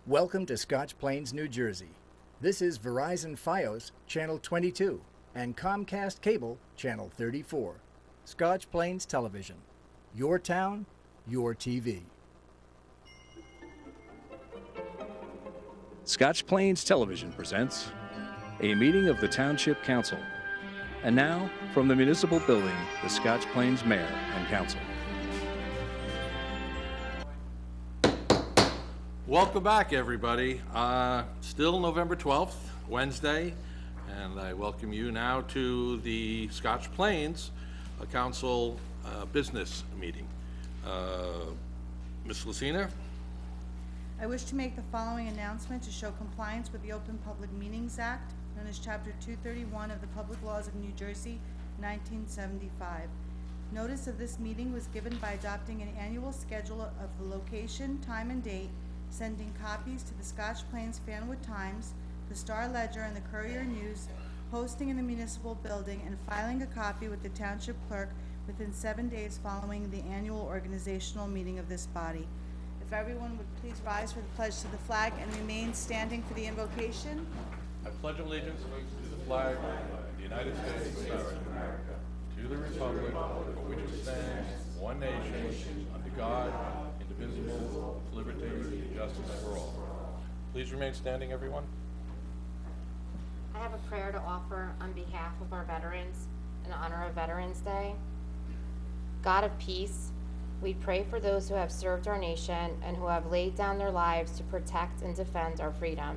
Welcome to Scotch Plains, New Jersey. This is Verizon Fios, Channel 22, and Comcast Cable, Channel 34. Scotch Plains Television. Your town, your TV. Scotch Plains Television presents a meeting of the Township Council. And now, from the municipal building, the Scotch Plains Mayor and Council. Welcome back, everybody. Still November 12th, Wednesday, and I welcome you now to the Scotch Plains Council business meeting. Ms. Lucina? I wish to make the following announcement to show compliance with the Open Public Meetings Act, known as Chapter 231 of the Public Laws of New Jersey, 1975. Notice of this meeting was given by adopting an annual schedule of the location, time, and date, sending copies to the Scotch Plains Fanwood Times, the Star Ledger, and the Courier News, posting in the municipal building, and filing a copy with the Township Clerk within 7 days following the annual organizational meeting of this body. If everyone would please rise for the pledge to the flag and remain standing for the invocation. I pledge allegiance to the flag of the United States of America, to the republic for which it stands, one nation, under God, indivisible, with liberty and justice for all. Please remain standing, everyone. I have a prayer to offer on behalf of our veterans in honor of Veterans Day. God of peace, we pray for those who have served our nation and who have laid down their lives to protect and defend our freedom.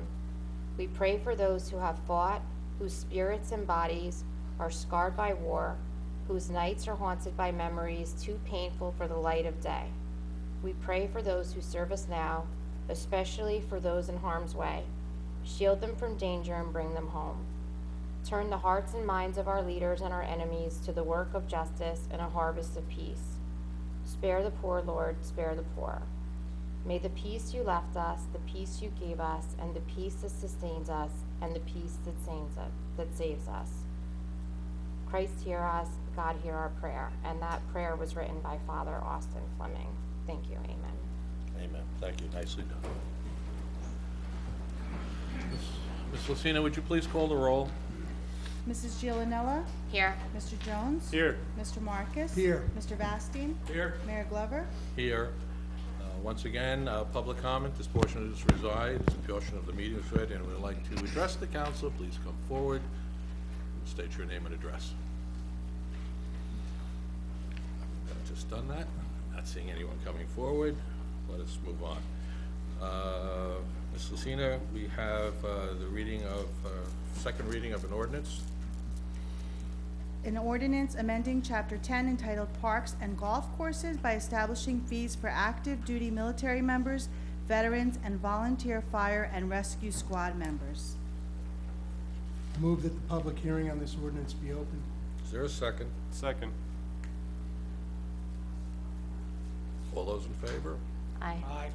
We pray for those who have fought, whose spirits and bodies are scarred by war, whose nights are haunted by memories too painful for the light of day. We pray for those who serve us now, especially for those in harm's way. Shield them from danger and bring them home. Turn the hearts and minds of our leaders and our enemies to the work of justice and a harvest of peace. Spare the poor, Lord, spare the poor. May the peace you left us, the peace you gave us, and the peace that sustains us, and the peace that saves us. Christ hear us, God hear our prayer. And that prayer was written by Father Austin Fleming. Thank you, amen. Amen. Thank you. Nicely done. Ms. Lucina, would you please call the roll? Mrs. Giovanella? Here. Mr. Jones? Here. Mr. Marcus? Here. Mr. Vastine? Here. Mayor Glover? Here. Once again, public comment. This portion of this resides. This portion of the meeting is read, and would like to address the council. Please come forward and state your name and address. I've just done that. Not seeing anyone coming forward. Let us move on. Ms. Lucina, we have the reading of second reading of an ordinance. An ordinance amending Chapter 10 entitled Parks and Golf Courses by establishing fees for active duty military members, veterans, and volunteer fire and rescue squad members. Move that the public hearing on this ordinance be open. Is there a second? Second. All those in favor? Aye. Aye.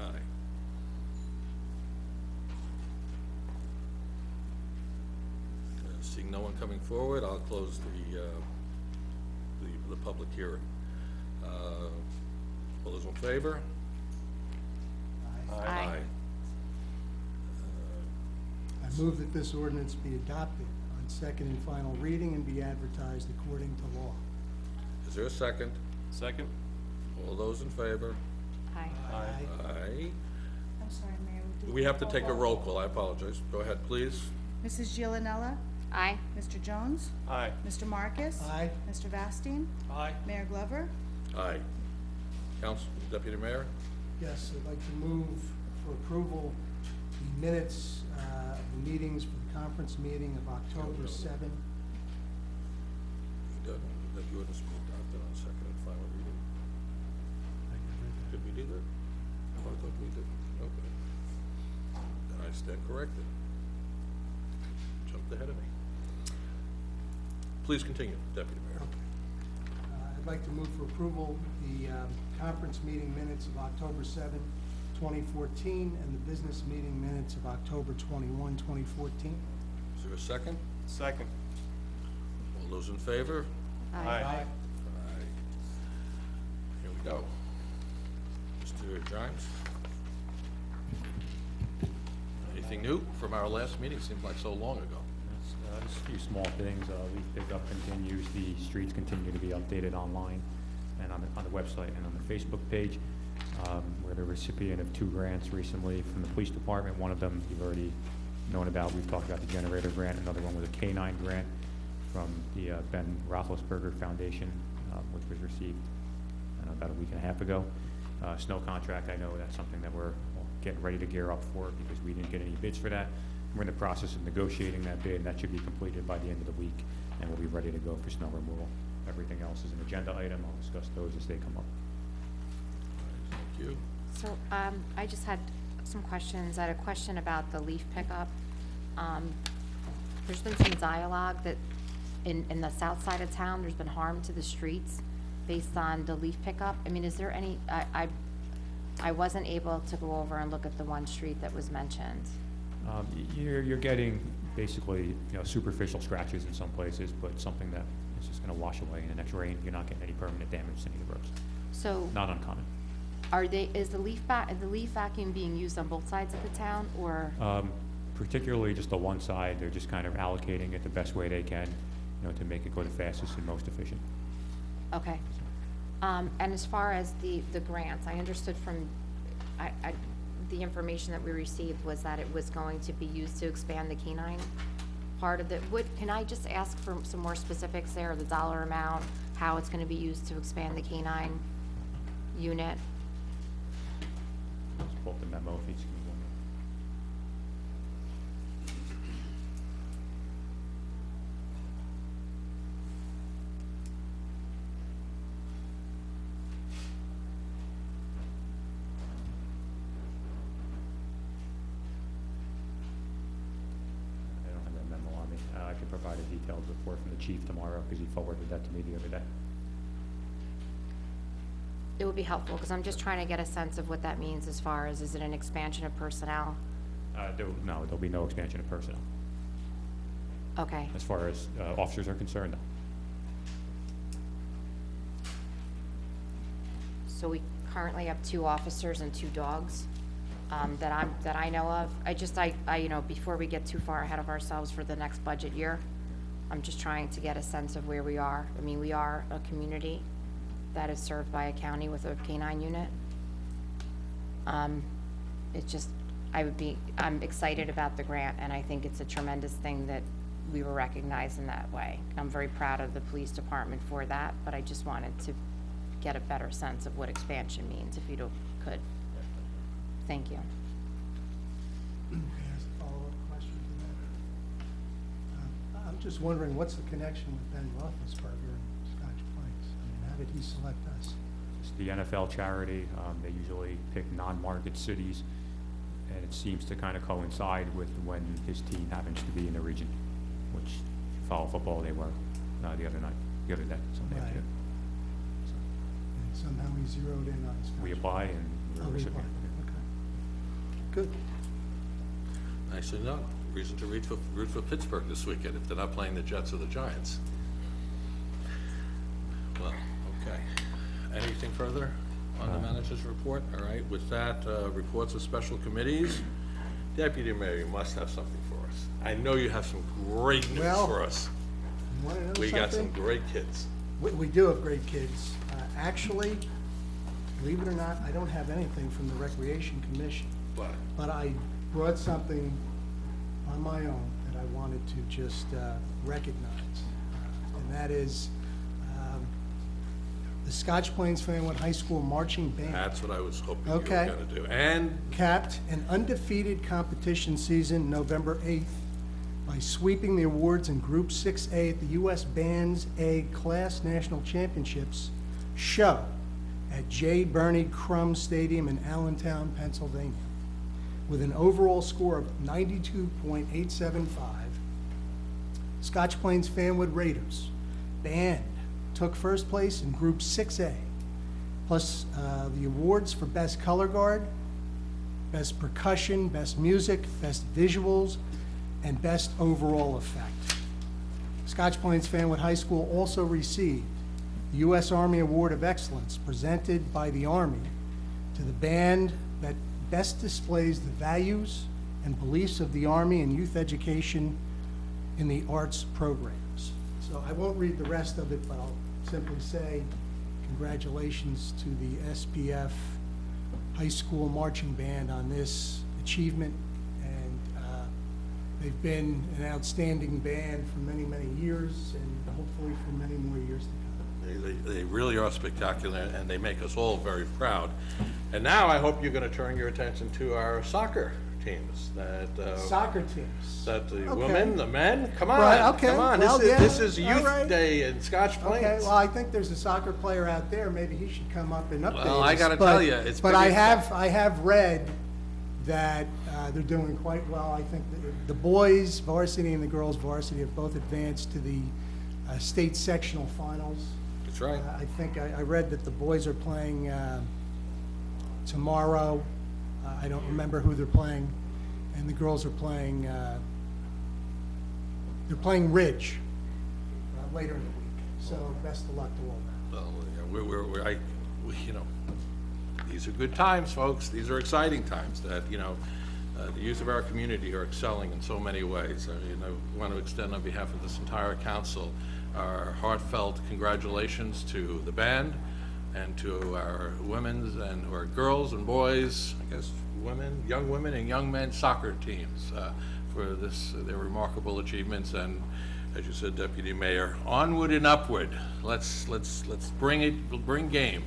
Aye. Seeing no one coming forward, I'll close the public hearing. All those in favor? Aye. I move that this ordinance be adopted on second and final reading and be advertised according to law. Is there a second? Second. All those in favor? Aye. Aye. I'm sorry, Mayor. We have to take a roll call. I apologize. Go ahead, please. Mrs. Giovanella? Aye. Mr. Jones? Aye. Mr. Marcus? Aye. Mr. Vastine? Aye. Mayor Glover? Aye. Council, Deputy Mayor? Yes, I'd like to move for approval the minutes of the meetings for the conference meeting of October 7. That the ordinance be adopted on second and final reading. Did we do that? Oh, I thought we did. Okay. Then I stand corrected. Jumped ahead of me. Please continue, Deputy Mayor. I'd like to move for approval the conference meeting minutes of October 7, 2014, and the business meeting minutes of October 21, 2014. Is there a second? Second. All those in favor? Aye. Aye. Here we go. Mr. Grimes? Anything new from our last meeting? Seems like so long ago. Just a few small things. Leaf pickup continues. The streets continue to be updated online and on the website and on the Facebook page. We're the recipient of 2 grants recently from the police department. One of them you've already known about. We've talked about the generator grant. Another one was a K-9 grant from the Ben Roethlisberger Foundation, which was received about a week and a half ago. Snow contract, I know that's something that we're getting ready to gear up for because we didn't get any bids for that. We're in the process of negotiating that bid, and that should be completed by the end of the week, and we'll be ready to go for snow removal. Everything else is an agenda item. I'll discuss those as they come up. Thank you. So, I just had some questions. I had a question about the leaf pickup. There's been some dialogue that in the south side of town, there's been harm to the streets based on the leaf pickup. I mean, is there any, I wasn't able to go over and look at the one street that was mentioned. You're getting basically, superficial scratches in some places, but something that is just gonna wash away in the next rain. You're not getting any permanent damage to any of the roads. So, Not uncommon. is the leaf vacuum being used on both sides of the town, or? Particularly just the one side, they're just kind of allocating it the best way they can, to make it go the fastest and most efficient. Okay. And as far as the grants, I understood from, the information that we received was that it was going to be used to expand the K-9 part of it. Can I just ask for some more specifics there, the dollar amount, how it's gonna be used to expand the K-9 unit? Just pull up the memo if you just give me 1 minute. I don't have that memo on me. I can provide a detailed report from the chief tomorrow because he forwarded that to me the other day. It would be helpful, because I'm just trying to get a sense of what that means as far as, is it an expansion of personnel? No, there'll be no expansion of personnel. Okay. As far as officers are concerned, no. So we currently have 2 officers and 2 dogs, that I know of. I before we get too far ahead of ourselves for the next budget year, I'm just trying to get a sense of where we are. I mean, we are a community that is served by a county with a K-9 unit. I'm excited about the grant, and I think it's a tremendous thing that we were recognized in that way. I'm very proud of the police department for that, but I just wanted to get a better sense of what expansion means, if you could. Thank you. Can I ask a follow-up question to that? I'm just wondering, what's the connection with Ben Roethlisberger and Scotch Plains? I mean, how did he select us? It's the NFL charity. They usually pick non-market cities, and it seems to kind of coincide with when his team happens to be in the region, which, if you follow football, they were the other day, Sunday Right. afternoon. So And somehow he zeroed in on Scotch. we apply and we're a We recipient. applied. Okay. Good. Nicely done. Reason to root for Pittsburgh this weekend if they're not playing the Jets or the Giants. Well, okay. Anything further on the manager's report? All right, with that, reports of special committees. Deputy Mayor, you must have something for us. I know you have some great news Well, for us. You want to know We got some something? great kids. We do have great kids. Actually, believe it or not, I don't have anything from the Recreation Commission, but I brought something on my own that I wanted to just recognize, and that is the Scotch Plains Fanwood High School Marching Band. That's what I was hoping you were Okay. gonna do. And Capped an undefeated competition season November 8th by sweeping the awards in Group 6A at the U.S. Bands A Class National Championships show at J. Bernie Crum Stadium in Allentown, Pennsylvania, with an overall score of 92.875. Scotch Plains Fanwood Raiders Band took first place in Group 6A, plus the awards for Best Color Guard, Best Percussion, Best Music, Best Visuals, and Best Overall Effect. Scotch Plains Fanwood High School also received the U.S. Army Award of Excellence presented by the Army to the band that best displays the values, and beliefs of the Army and youth education in the arts programs. So I won't read the rest of it, but I'll simply say congratulations to the SPF High School Marching Band on this achievement. And they've been an outstanding band for many, many years, and hopefully for many more years to come. They really are spectacular, and they make us all very proud. And now I hope you're going to turn your attention to our soccer teams. Soccer teams. That the Okay. women, the men, come on, Right, okay. come on. Well, This yeah, is all Youth right. Day in Scotch Plains. Okay, well, I think there's a soccer player out there. Maybe he should come up and update Well, I us. gotta But- tell you, it's But pretty I have read that they're doing quite well. I think the boys varsity and the girls varsity have both advanced to the state sectional finals. That's right. I think I read that the boys are playing tomorrow. I don't remember who they're playing, and the girls are playing. They're playing Ridge later in the week. So best of luck to all that. Well, yeah, you know, these are good times, folks. These are exciting times that, you know, the youth of our community are excelling in so many ways. I mean, I want to extend on behalf of this entire council our heartfelt congratulations to the band and to our women's and our girls and boys, I guess women, and young men soccer teams for their remarkable achievements. And as you said, Deputy Mayor, onward and upward. Let's bring game,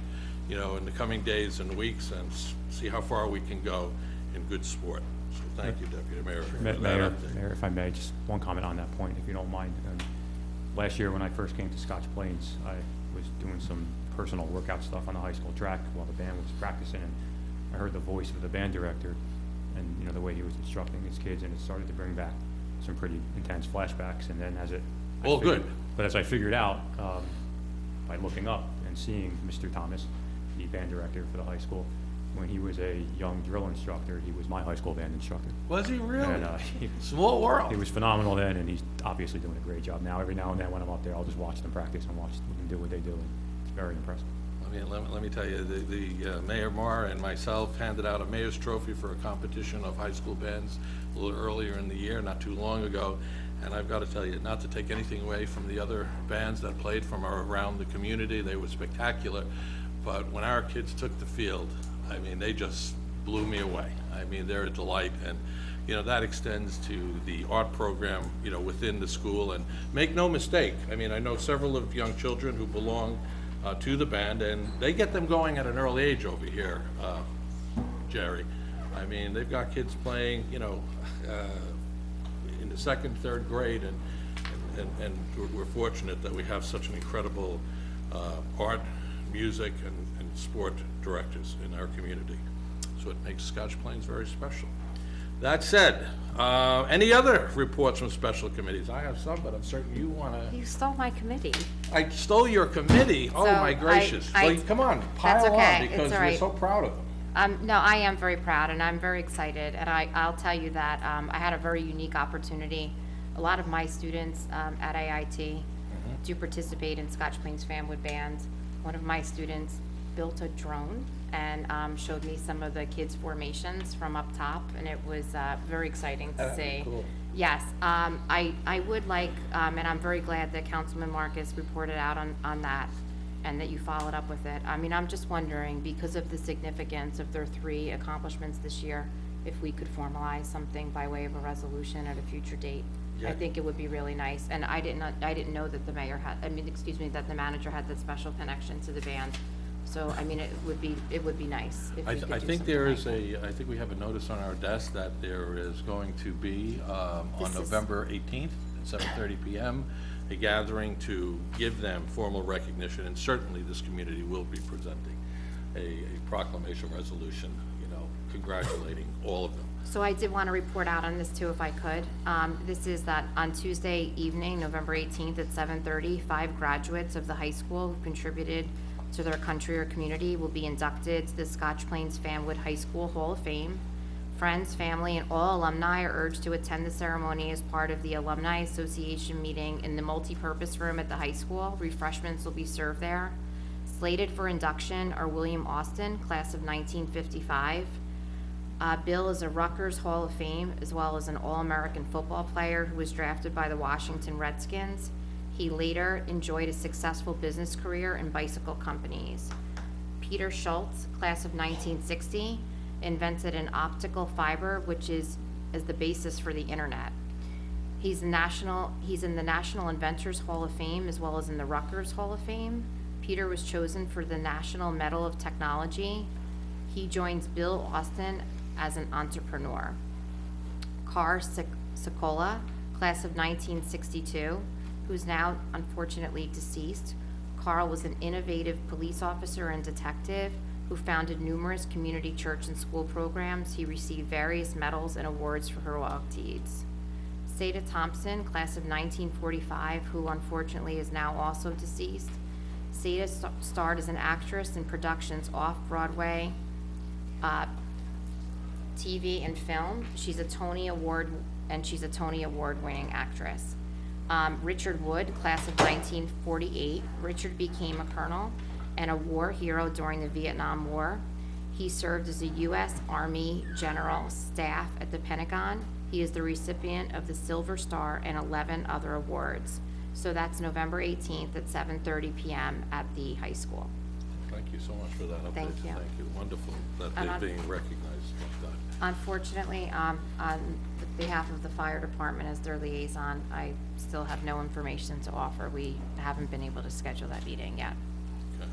you know, in the coming days and weeks, and see how far we can go in good sport. So thank you, Deputy Mayor. for that Mayor, update. if I may, just one comment on that point, if you don't mind. Last year, when I first came to Scotch Plains, I was doing some personal workout stuff on the high school track while the band was practicing, and I heard the voice of the band director and, you know, the way he was instructing his kids, and it started to bring back some pretty intense flashbacks. And then But as I figured out, by looking up and seeing Mr. Thomas, the band director for the high school, when he was a young drill instructor, he was my high school band instructor. Was he really? And, Small world. he was phenomenal then, and he's obviously doing a great job now. Every now and then when I'm up there, I'll just watch them practice and watch them do what they do, and it's very impressive. Let me tell you, the Mayor Marr and myself handed out a mayor's trophy for a competition of high school bands a little earlier in the year, not too long ago. And I've got to tell you, not to take anything away from the other bands that played from around the community, they were spectacular. But when our kids took the field, I mean, they just blew me away. I mean, they're a delight, and, you know, that extends to the art program, you know, within the school. And make no mistake, I mean, I know several of young children who belong to the band, and they get them going at an early age over here, Jerry. I mean, they've got kids playing, you know, in the second, third grade, and we're fortunate that we have such an incredible art, music, and sport directors in our community. So it makes Scotch Plains very special. That said, any other reports from special committees? I have some, but I'm certain you want to. You stole my committee. I stole your committee? Oh, So my gracious. Well, come on, pile okay. on, It's because all we're right. so proud of them. No, I am very proud, and I'm very excited, and I'll tell you that I had a very unique opportunity. A lot of my students at AIT do participate in Scotch Plains Fanwood Band. One of my students built a drone and showed me some of the kids' formations from up top, and it was very exciting to see. Cool. Yes, I would like, and I'm very glad that Councilman Marcus reported out on that, and that you followed up with it. I mean, I'm just wondering, because of the significance of their 3 accomplishments this year, if we could formalize something by way of a resolution at a future date. Yeah. I think it would be really nice, and I didn't know that the mayor had, that the manager had that special connection to the band. So, I mean, it would be nice if we could do I think something there like is that. I think we have a notice on our desk that there is going to be, on This is- November 18th at 7:30 PM, a gathering to give them formal recognition, and certainly this community will be presenting a proclamation resolution, you know, congratulating all of them. So I did want to report out on this too, if I could. This is that on Tuesday evening, November 18th at 7:30, 5 graduates of the high school who contributed to their country or community will be inducted to the Scotch Plains Fanwood High School Hall of Fame. Friends, family, and all alumni are urged to attend the ceremony as part of the Alumni Association meeting in the multipurpose room at the high school. Refreshments will be served there. Slated for induction are William Austin, class of 1955, Bill is a Rutgers Hall of Fame, as well as an All-American football player who was drafted by the Washington Redskins. He later enjoyed a successful business career in bicycle companies. Peter Schultz, class of 1960, invented an optical fiber, which is the basis for the internet. He's in the National Inventors Hall of Fame, as well as in the Rutgers Hall of Fame. Peter was chosen for the National Medal of Technology. He joins Bill Austin as an entrepreneur. Carl Sikola, class of 1962, who's now unfortunately deceased. Carl was an innovative police officer and detective who founded numerous community church and school programs. He received various medals and awards for heroic deeds. Seda Thompson, class of 1945, who unfortunately is now also deceased. Seda starred as an actress in productions off-Broadway, TV and film. She's a Tony Award-winning actress. Richard Wood, class of 1948. Richard became a colonel and a war hero during the Vietnam War. He served as a U.S. Army General Staff at the Pentagon. He is the recipient of the Silver Star and 11 other awards. So that's November 18th at 7:30 p.m. at the high school. Thank you so much for that update. Thank you. Thank you. Wonderful that And they're being recognized like that. Unfortunately, on behalf of the fire department as their liaison, I still have no information to offer. We haven't been able to schedule that meeting yet. Okay.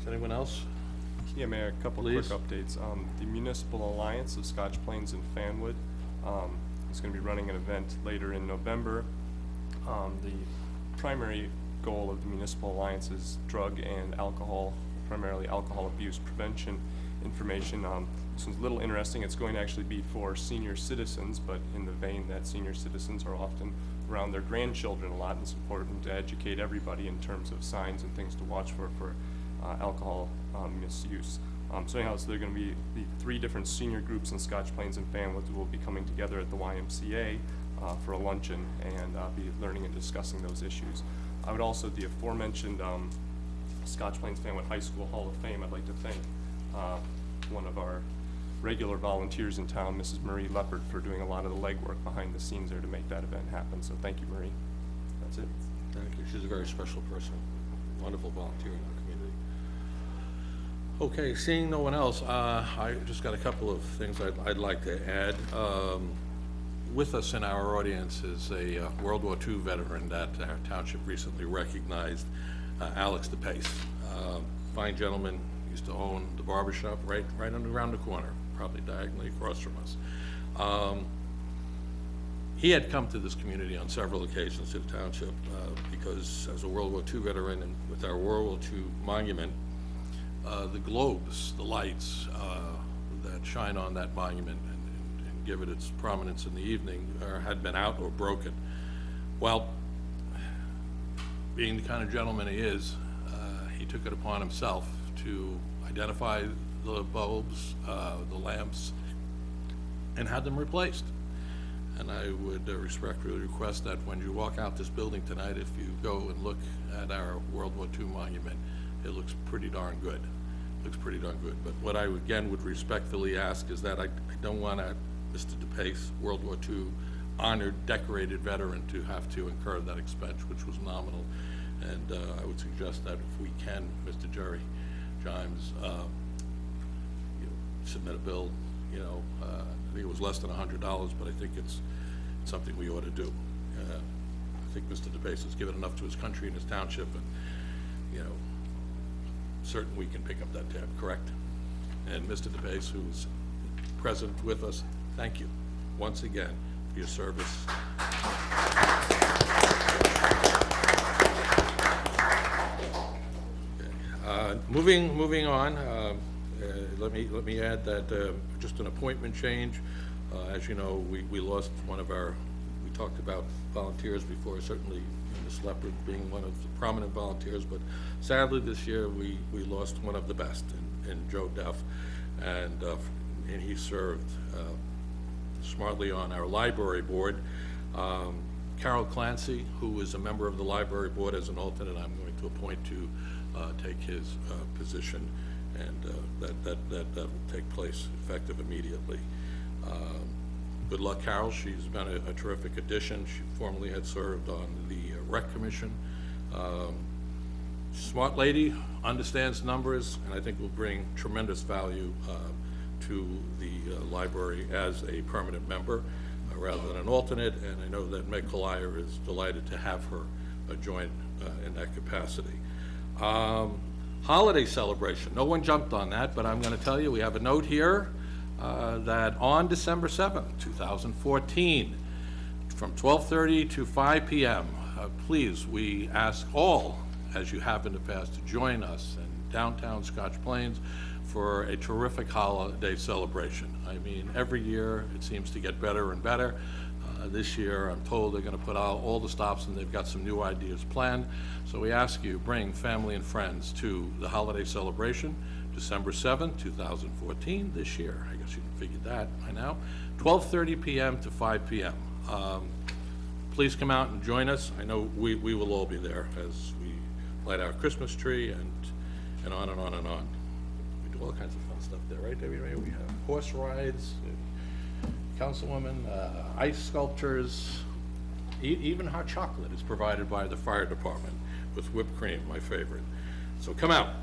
Is anyone else? Yeah, Mayor, a couple Please. quick updates. The Municipal Alliance of Scotch Plains and Fanwood is going to be running an event later in November. The primary goal of the Municipal Alliance is drug and alcohol, primarily alcohol abuse prevention information. This one's a little interesting. It's going to actually be for senior citizens, but in the vein that senior citizens are often around their grandchildren a lot, and it's important to educate everybody in terms of signs and things to watch for alcohol misuse. So anyhow, so there are going to be the 3 different senior groups in Scotch Plains and Fanwood who will be coming together at the YMCA for a luncheon and be learning and discussing those issues. I would also, the aforementioned Scotch Plains Fanwood High School Hall of Fame, I'd like to thank one of our regular volunteers in town, Mrs. Marie Leopard, for doing a lot of the legwork behind the scenes there to make that event happen. So thank you, Marie. That's it. Thank you. She's a very special person. Wonderful volunteer in our community. Okay, seeing no one else, I just got a couple of things I'd like to add. With us in our audience is a World War II veteran that our township recently recognized, Alex DePace. Fine gentleman, used to own the barber shop right around the corner, probably diagonally across from us. He had come to this community on several occasions to the township because as a World War II veteran and with our World War II monument, the globes, the lights that shine on that monument and give it its prominence in the evening had been out or broken. Well, being the kind of gentleman he is, he took it upon himself to identify the bulbs, the lamps, and had them replaced. And I would respectfully request that when you walk out this building tonight, if you go and look at our World War II monument, it looks pretty darn good. Looks pretty darn good. But what I again would respectfully ask is that I don't want Mr. DePace, World War II honored, decorated veteran, to have to incur that expense, which was nominal. And I would suggest that if we can, Mr. Jerry Jimes, submit a bill. I think it was less than $100, but I think it's something we ought to do. I think Mr. DePace has given enough to his country and his township, and certain we can pick up that tab, correct? And Mr. DePace, who's present with us, thank you once again for your service. Okay. Moving on. Let me add that just an appointment change. As you know, we lost one of our. We talked about volunteers before. Certainly, Ms. Leopard being one of the prominent volunteers, but sadly this year we lost one of the best in Joe Duff, and he served smartly on our library board. Carol Clancy, who is a member of the library board as an alternate, I'm going to appoint to take his position and that will take place effective immediately. Good luck, Carol. She's been a terrific addition. She formerly had served on the Rec Commission. Smart lady, understands numbers, and I think will bring tremendous value to the library as a permanent member rather than an alternate, and I know that Meg Collier is delighted to have her join in that capacity. Holiday celebration, no one jumped on that, but I'm going to tell you, we have a note here that on December 7th, 2014, from 12:30 to 5 p.m., please, we ask all, as you have in the past, to join us in downtown Scotch Plains for a terrific holiday celebration. I mean, every year it seems to get better and better. This year, I'm told they're going to put out all the stops and they've got some new ideas planned. So we ask you, bring family and friends to the holiday celebration, December 7th, 2014, this year. I guess you can figure that by now. 12:30 p.m. to 5 p.m. Please come out and join us. I know we will all be there as we light our Christmas tree and on and on and on. We do all kinds of fun stuff there, right, Debbie? We have horse rides, Councilwoman, ice sculptures, even hot chocolate is provided by the fire department with whipped cream, my favorite. So come out.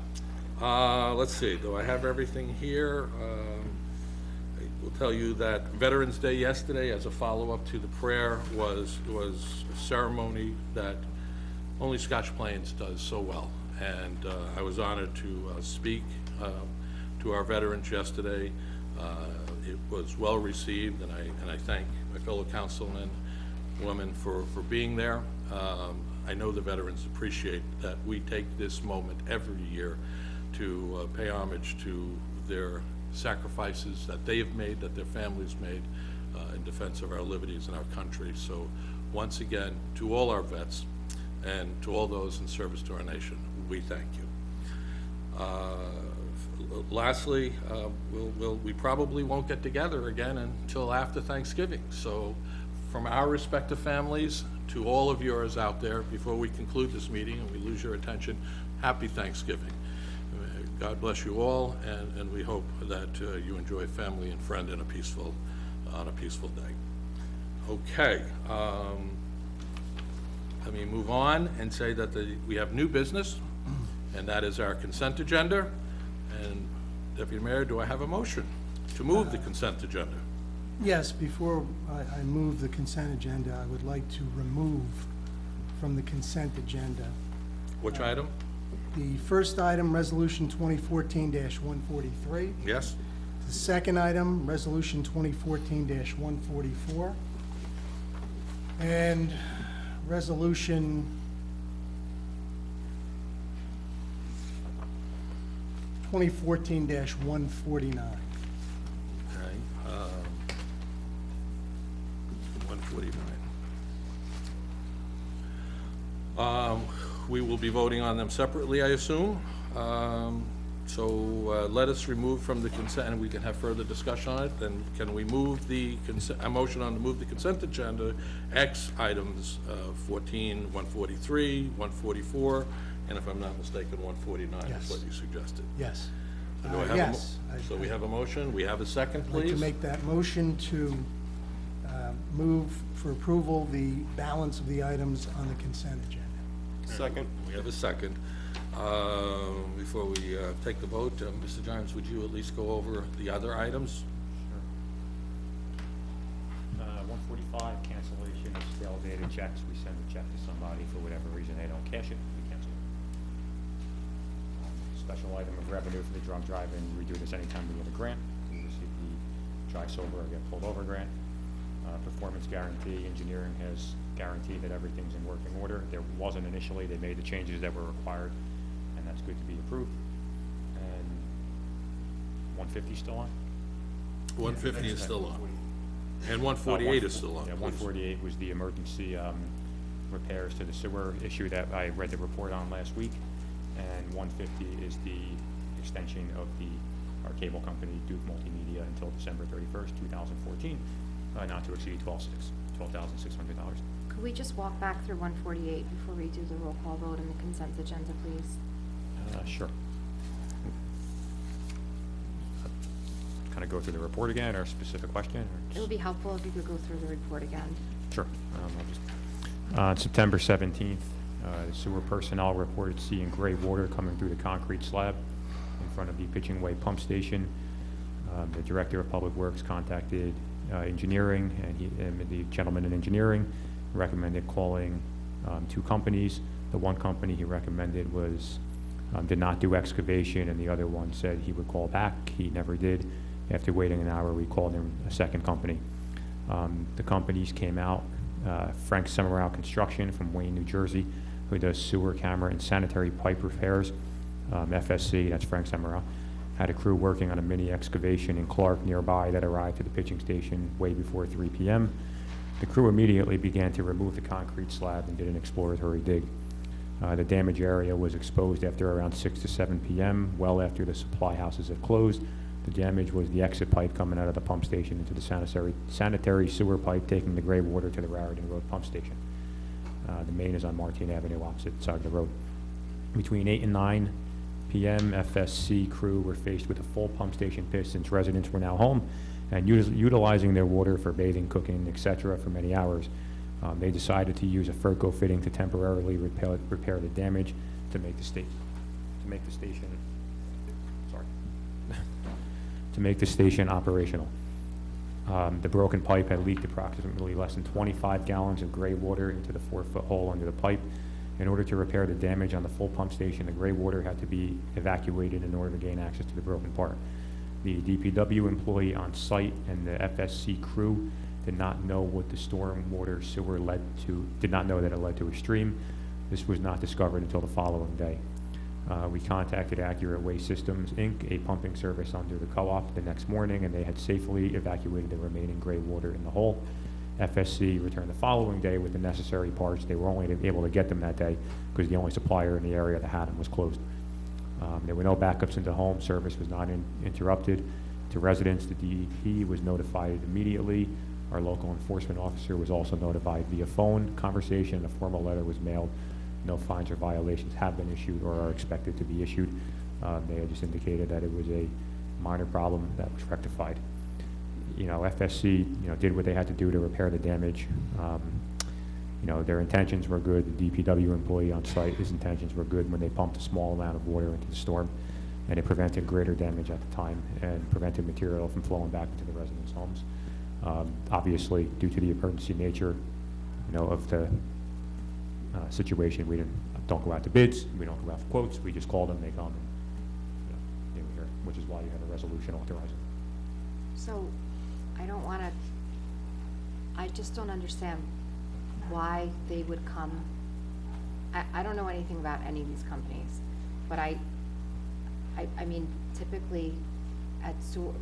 Let's see, do I have everything here? I will tell you that Veterans Day yesterday, as a follow-up to the prayer, was a ceremony that only Scotch Plains does so well. And I was honored to speak to our veterans yesterday. It was well received, and I thank my fellow councilmen, women for being there. I know the veterans appreciate that we take this moment every year to pay homage to their sacrifices that they have made, that their families made in defense of our liberties and our country. So once again, to all our vets and to all those in service to our nation, we thank you. Lastly, we probably won't get together again until after Thanksgiving. So from our respective families to all of yours out there, before we conclude this meeting and we lose your attention, happy Thanksgiving. God bless you all, and we hope that you enjoy family and friend on a peaceful day. Okay, let me move on and say that we have new business, and that is our consent agenda. And Deputy Mayor, do I have a motion to move the consent agenda? Yes, before I move the consent agenda, I would like to remove from the consent agenda Which item? the first item, Resolution 2014-143. Yes? The second item, Resolution 2014-144. And Resolution 2014-149. Okay, 149. We will be voting on them separately, I assume. So let us remove from the consent, and we can have further discussion on it. Then can we move the a motion on to move the consent agenda, X items 14, 143, 144, and if I'm not mistaken, 149 Yes. is what you suggested. Yes. So do I have Yes. So we have a motion. We have a second, I'd like please. to make that motion to move for approval the balance of the items on the consent agenda. Second. We have a second. Before we take the vote, Mr. Johns, would you at least go over the other items? 145, cancellation of stale dated checks. We send a check to somebody, for whatever reason they don't cash it, we cancel it. Special item of revenue for the drunk driving, we do this anytime we get a grant. We receive the drive sober or get pulled over grant. Performance guarantee, engineering has guaranteed that everything's in working order. There wasn't initially, they made the changes that were required, and that's good to be approved. And 150 still on? 150 is still on. And 148 is still on. Yeah, please. 148 was the emergency repairs to the sewer issue that I read the report on last week. And 150 is the extension of our cable company, Duke Multimedia, until December 31st, 2014, not to exceed $12,600. Could we just walk back through 148 before we do the roll call vote and the consent agenda, please? Sure. kind of go through the report again, or a specific question? Or It just- would be helpful if you could go through the report again. Sure. I'll just, on September 17th, the sewer personnel reported seeing gray water coming through the concrete slab in front of the Pitching Way pump station. The director of Public Works contacted engineering, and the gentleman in engineering recommended calling 2 companies. The one company he recommended did not do excavation, and the other one said he would call back. He never did. After waiting an hour, we called him a second company. The companies came out. Frank Summerow Construction from Wayne, New Jersey, who does sewer, camera, and sanitary pipe repairs. FSC, that's Frank Summerow, had a crew working on a mini excavation in Clark nearby that arrived at the pitching station way before 3 p.m. The crew immediately began to remove the concrete slab and did an exploratory dig. The damaged area was exposed after around 6 to 7 p.m., well after the supply houses had closed. The damage was the exit pipe coming out of the pump station into the sanitary sewer pipe, taking the gray water to the Raritan Road pump station. The main is on Martin Avenue, opposite side of the road. Between 8 and 9 p.m., FSC crew were faced with a full pump station pit since residents were now home and utilizing their water for bathing, cooking, etc. for many hours. They decided to use a Furco fitting to temporarily repair the damage to make the station operational. The broken pipe had leaked approximately less than 25 gallons of gray water into the 4-foot hole under the pipe. In order to repair the damage on the full pump station, the gray water had to be evacuated in order to gain access to the broken part. The DPW employee on site and the FSC crew did not know what the stormwater sewer did not know that it led to a stream. This was not discovered until the following day. We contacted Accurate Waste Systems, Inc., a pumping service under the co-op, the next morning, and they had safely evacuated the remaining gray water in the hole. FSC returned the following day with the necessary parts. They were only able to get them that day because the only supplier in the area that had them was closed. There were no backups into home. Service was not interrupted. To residents, the DEP was notified immediately. Our local enforcement officer was also notified via phone conversation, and a formal letter was mailed. No fines or violations have been issued or are expected to be issued. They had just indicated that it was a minor problem that was rectified. FSC, did what they had to do to repair the damage. Their intentions were good. The DPW employee on site, his intentions were good when they pumped a small amount of water into the storm, and it prevented greater damage at the time and prevented material from flowing back into the residents' homes. Obviously, due to the emergency nature, of the situation, we don't go out to bids, we don't go out for quotes, we just call them, they come, and they were here, which is why you have a resolution authorizing. So, I just don't understand why they would come. I don't know anything about any of these companies, but I mean, typically,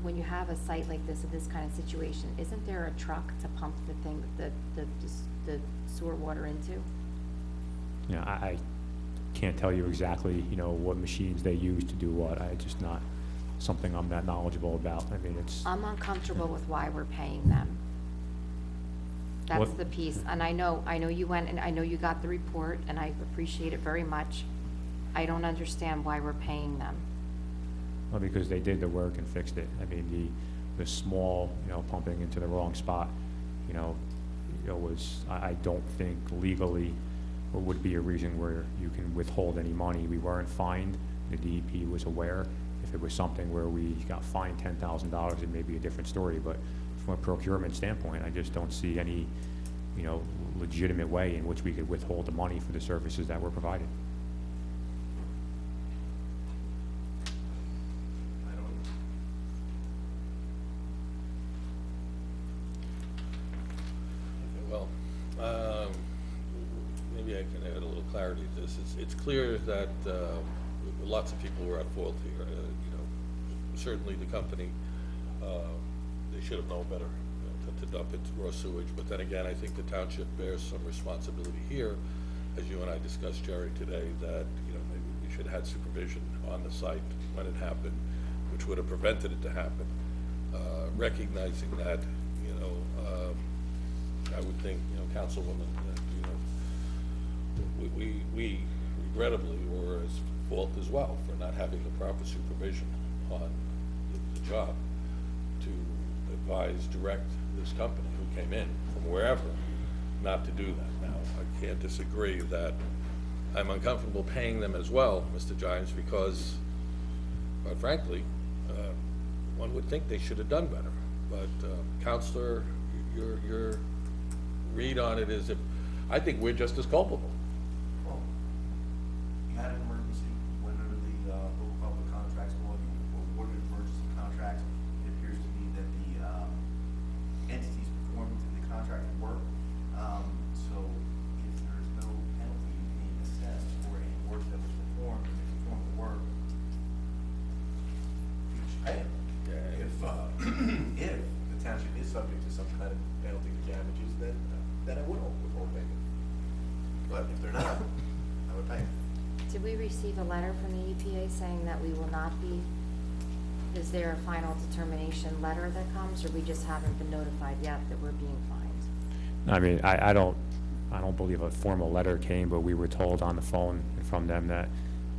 when you have a site like this, in this kind of situation, isn't there a truck to pump the sewer water into? I can't tell you exactly, what machines they use to do what. It's just not something I'm that knowledgeable about. I mean, I'm uncomfortable with why we're paying them. That's the piece, and I know you went, and I know you got the report, and I appreciate it very much. I don't understand why we're paying them. Well, because they did the work and fixed it. I mean, the small, pumping into the wrong spot, I don't think legally would be a reason where you can withhold any money. We weren't fined. The DEP was aware. If it was something where we got fined $10,000, it may be a different story, but from a procurement standpoint, I just don't see any, legitimate way in which we could withhold the money for the services that were provided. Well, maybe I can add a little clarity to this. It's clear that lots of people were at fault here. Certainly the company, they should have known better to dump it raw sewage. But then again, I think the township bears some responsibility here, as you and I discussed, Jerry, today, that maybe we should have had supervision on the site when it happened, which would have prevented it to happen. Recognizing that, I would think, Councilwoman, that, we regrettably were at fault as well for not having the proper supervision on the job. to advise, direct this company who came in from wherever not to do that. Now, I can't disagree that I'm uncomfortable paying them as well, Mr. Giants, because, quite frankly, one would think they should have done better. But, Counselor, your read on it is, if I think we're just as culpable. Well, you had an emergency, went under the local public contracts law, you awarded emergency contracts. It appears to me that the entities performing the contracted work. So if there's no penalty being assessed for any work that was performed, and they performed the work, you should pay them. Yeah. If the township is subject to some kind of penalty for damages, then I would withhold payment. But if they're not, I would pay them. Did we receive a letter from the EPA saying that we will not be, is there a final determination letter that comes, or we just haven't been notified yet that we're being fined? I mean, I don't believe a formal letter came, but we were told on the phone from them that,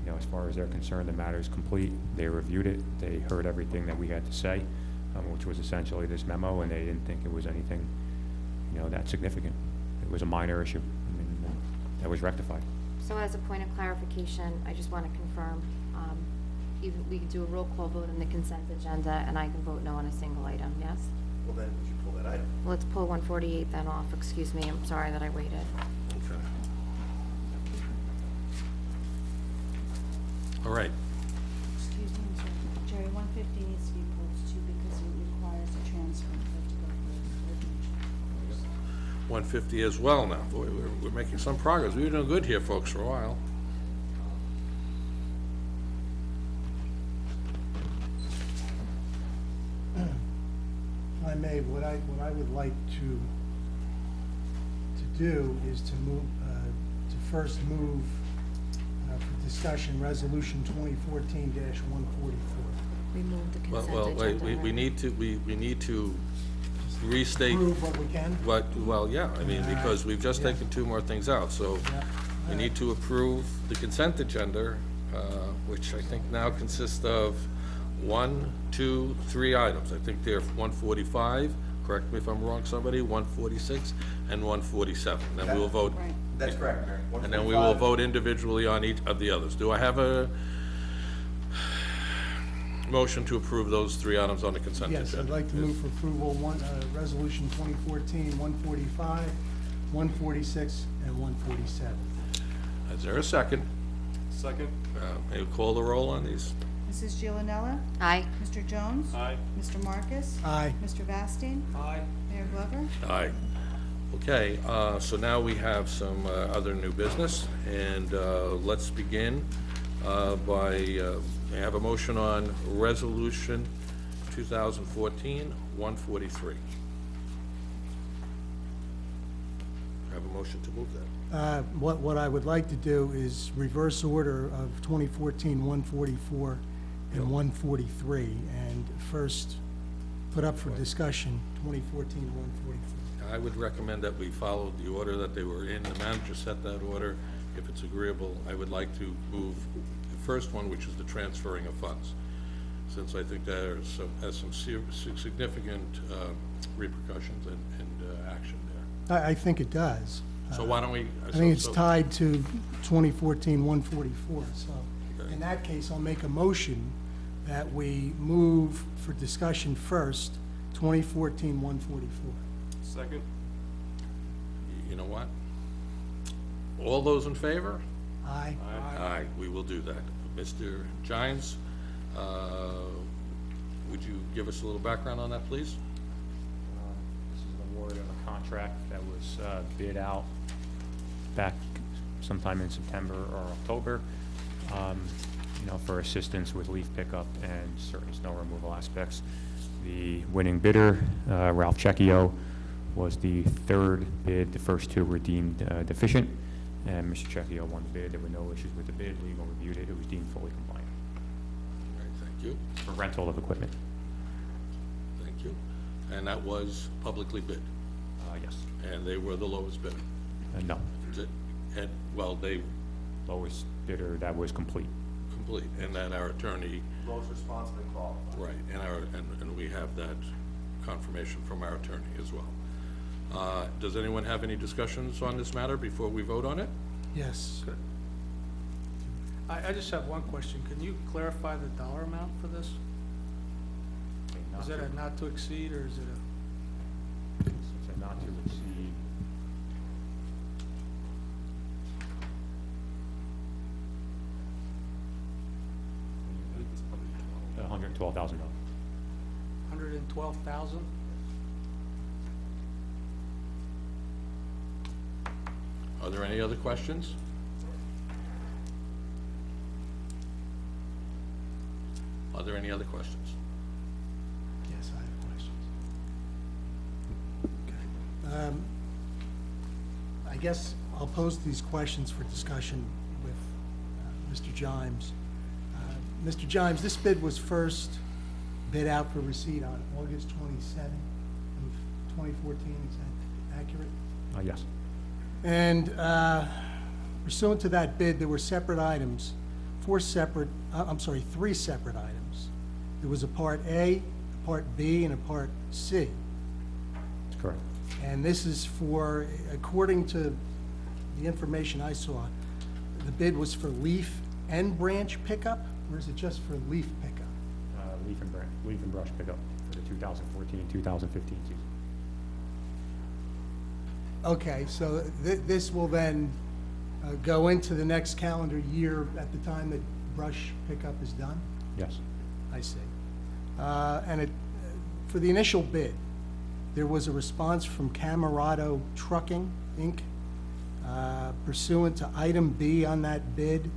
you know, as far as they're concerned, the matter is complete. They reviewed it, they heard everything that we had to say, which was essentially this memo, and they didn't think it was anything, you know, that significant. It was a minor issue, I mean, that was rectified. So as a point of clarification, I just want to confirm, we could do a roll call vote on the consent agenda, and I can vote no on a single item, yes? Well, then we should pull that item. Well, let's pull 148 then off, excuse me, I'm sorry that I waited. Okay. All right. Excuse me, I'm sorry. Jerry, 150 needs to be pulled too because it requires a transfer. We have to go for it. 150 as well now. Boy, we're making some progress. We were doing good here, folks, for a while. If I may, what I would like to do is to move, to first move for discussion, Resolution 2014-144. Remove the consent Well, agenda. wait, we need to restate Prove what we can. well, yeah, I mean, because we've just Yeah. taken two more things out, so Yeah. we need to approve the consent agenda, which I think now consists of 1, 2, 3 items. I think they're 145, correct me if I'm wrong, somebody, 146, and 147. Then we will vote. Right. That's correct, Mayor. And then we will vote individually on each of the others. Do I have a motion to approve those 3 items on the consent agenda? Yes, I'd like to move for approval, Resolution 2014-145, 146, and 147. Is there a second? Second? May you call the roll on these? Mrs. Giovanella? Aye. Mr. Jones? Aye. Mr. Marcus? Aye. Mr. Vastine? Aye. Mayor Glover? Aye. Okay, so now we have some other new business, and let's begin by, may I have a motion on Resolution 2014-143? I have a motion to move that. What I would like to do is reverse order of 2014-144 and 143, and first put up for discussion 2014-144. I would recommend that we follow the order that they were in. The manager set that order. If it's agreeable, I would like to move the first one, which is the transferring of funds, since I think that has some significant repercussions and action there. I think it does. So why don't we? I think it's tied to 2014-144, so Okay. in that case, I'll make a motion that we move for discussion first, 2014-144. Second? You know what? All those in favor? Aye. Aye, we will do that. Mr. Gines, would you give us a little background on that, please? This is an award of a contract that was bid out back sometime in September or October, you know, for assistance with leaf pickup and certain snow removal aspects. The winning bidder, Ralph Cecchio, was the third bid. The first two were deemed deficient, and Mr. Cecchio won the bid. There were no issues with the bid. Legal reviewed it. It was deemed fully compliant All right, thank you. for rental of equipment. Thank you. And that was publicly bid, Yes. and they were the lowest bidder. No. Is it? And, well, they Lowest bidder that was complete. complete, and that our attorney, Most responsive and qualified. right, and we have that confirmation from our attorney as well. Does anyone have any discussions on this matter before we vote on it? Yes. Good. I just have one question. Can you clarify the dollar amount for this? Is it a not to exceed, or is it a? It's a not to exceed. $112,000. $112,000? Are there any other questions? Are there any other questions? Yes, I have questions. Okay. I guess I'll pose these questions for discussion with Mr. Jimes. Mr. Jimes, this bid was first bid out for receipt on August 27th of 2014, is that accurate? Yes. And pursuant to that bid, there were separate items, three separate items. There was a Part A, a Part B, and a Part C. That's correct. And this is for, according to the information I saw, the bid was for leaf and branch pickup, or is it just for leaf pickup? Leaf and brush pickup for the 2014-2015 season. Okay, so this will then go into the next calendar year at the time that brush pickup is done? Yes. I see. And for the initial bid, there was a response from Camerado Trucking, Inc., pursuant to item B on that bid,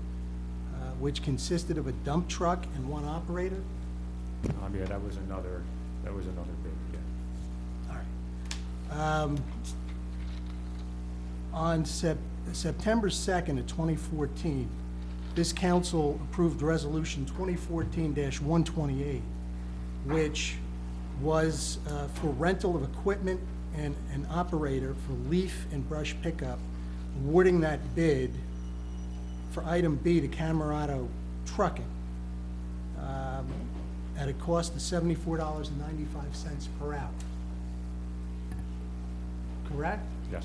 which consisted of a dump truck and one operator? Yeah, that was another bid, yeah. All right. On September 2nd of 2014, this council approved Resolution 2014-128, which was for rental of equipment and an operator for leaf and brush pickup, awarding that bid for item B to Camerado Trucking at a cost of $74.95 per hour. Correct? Yes.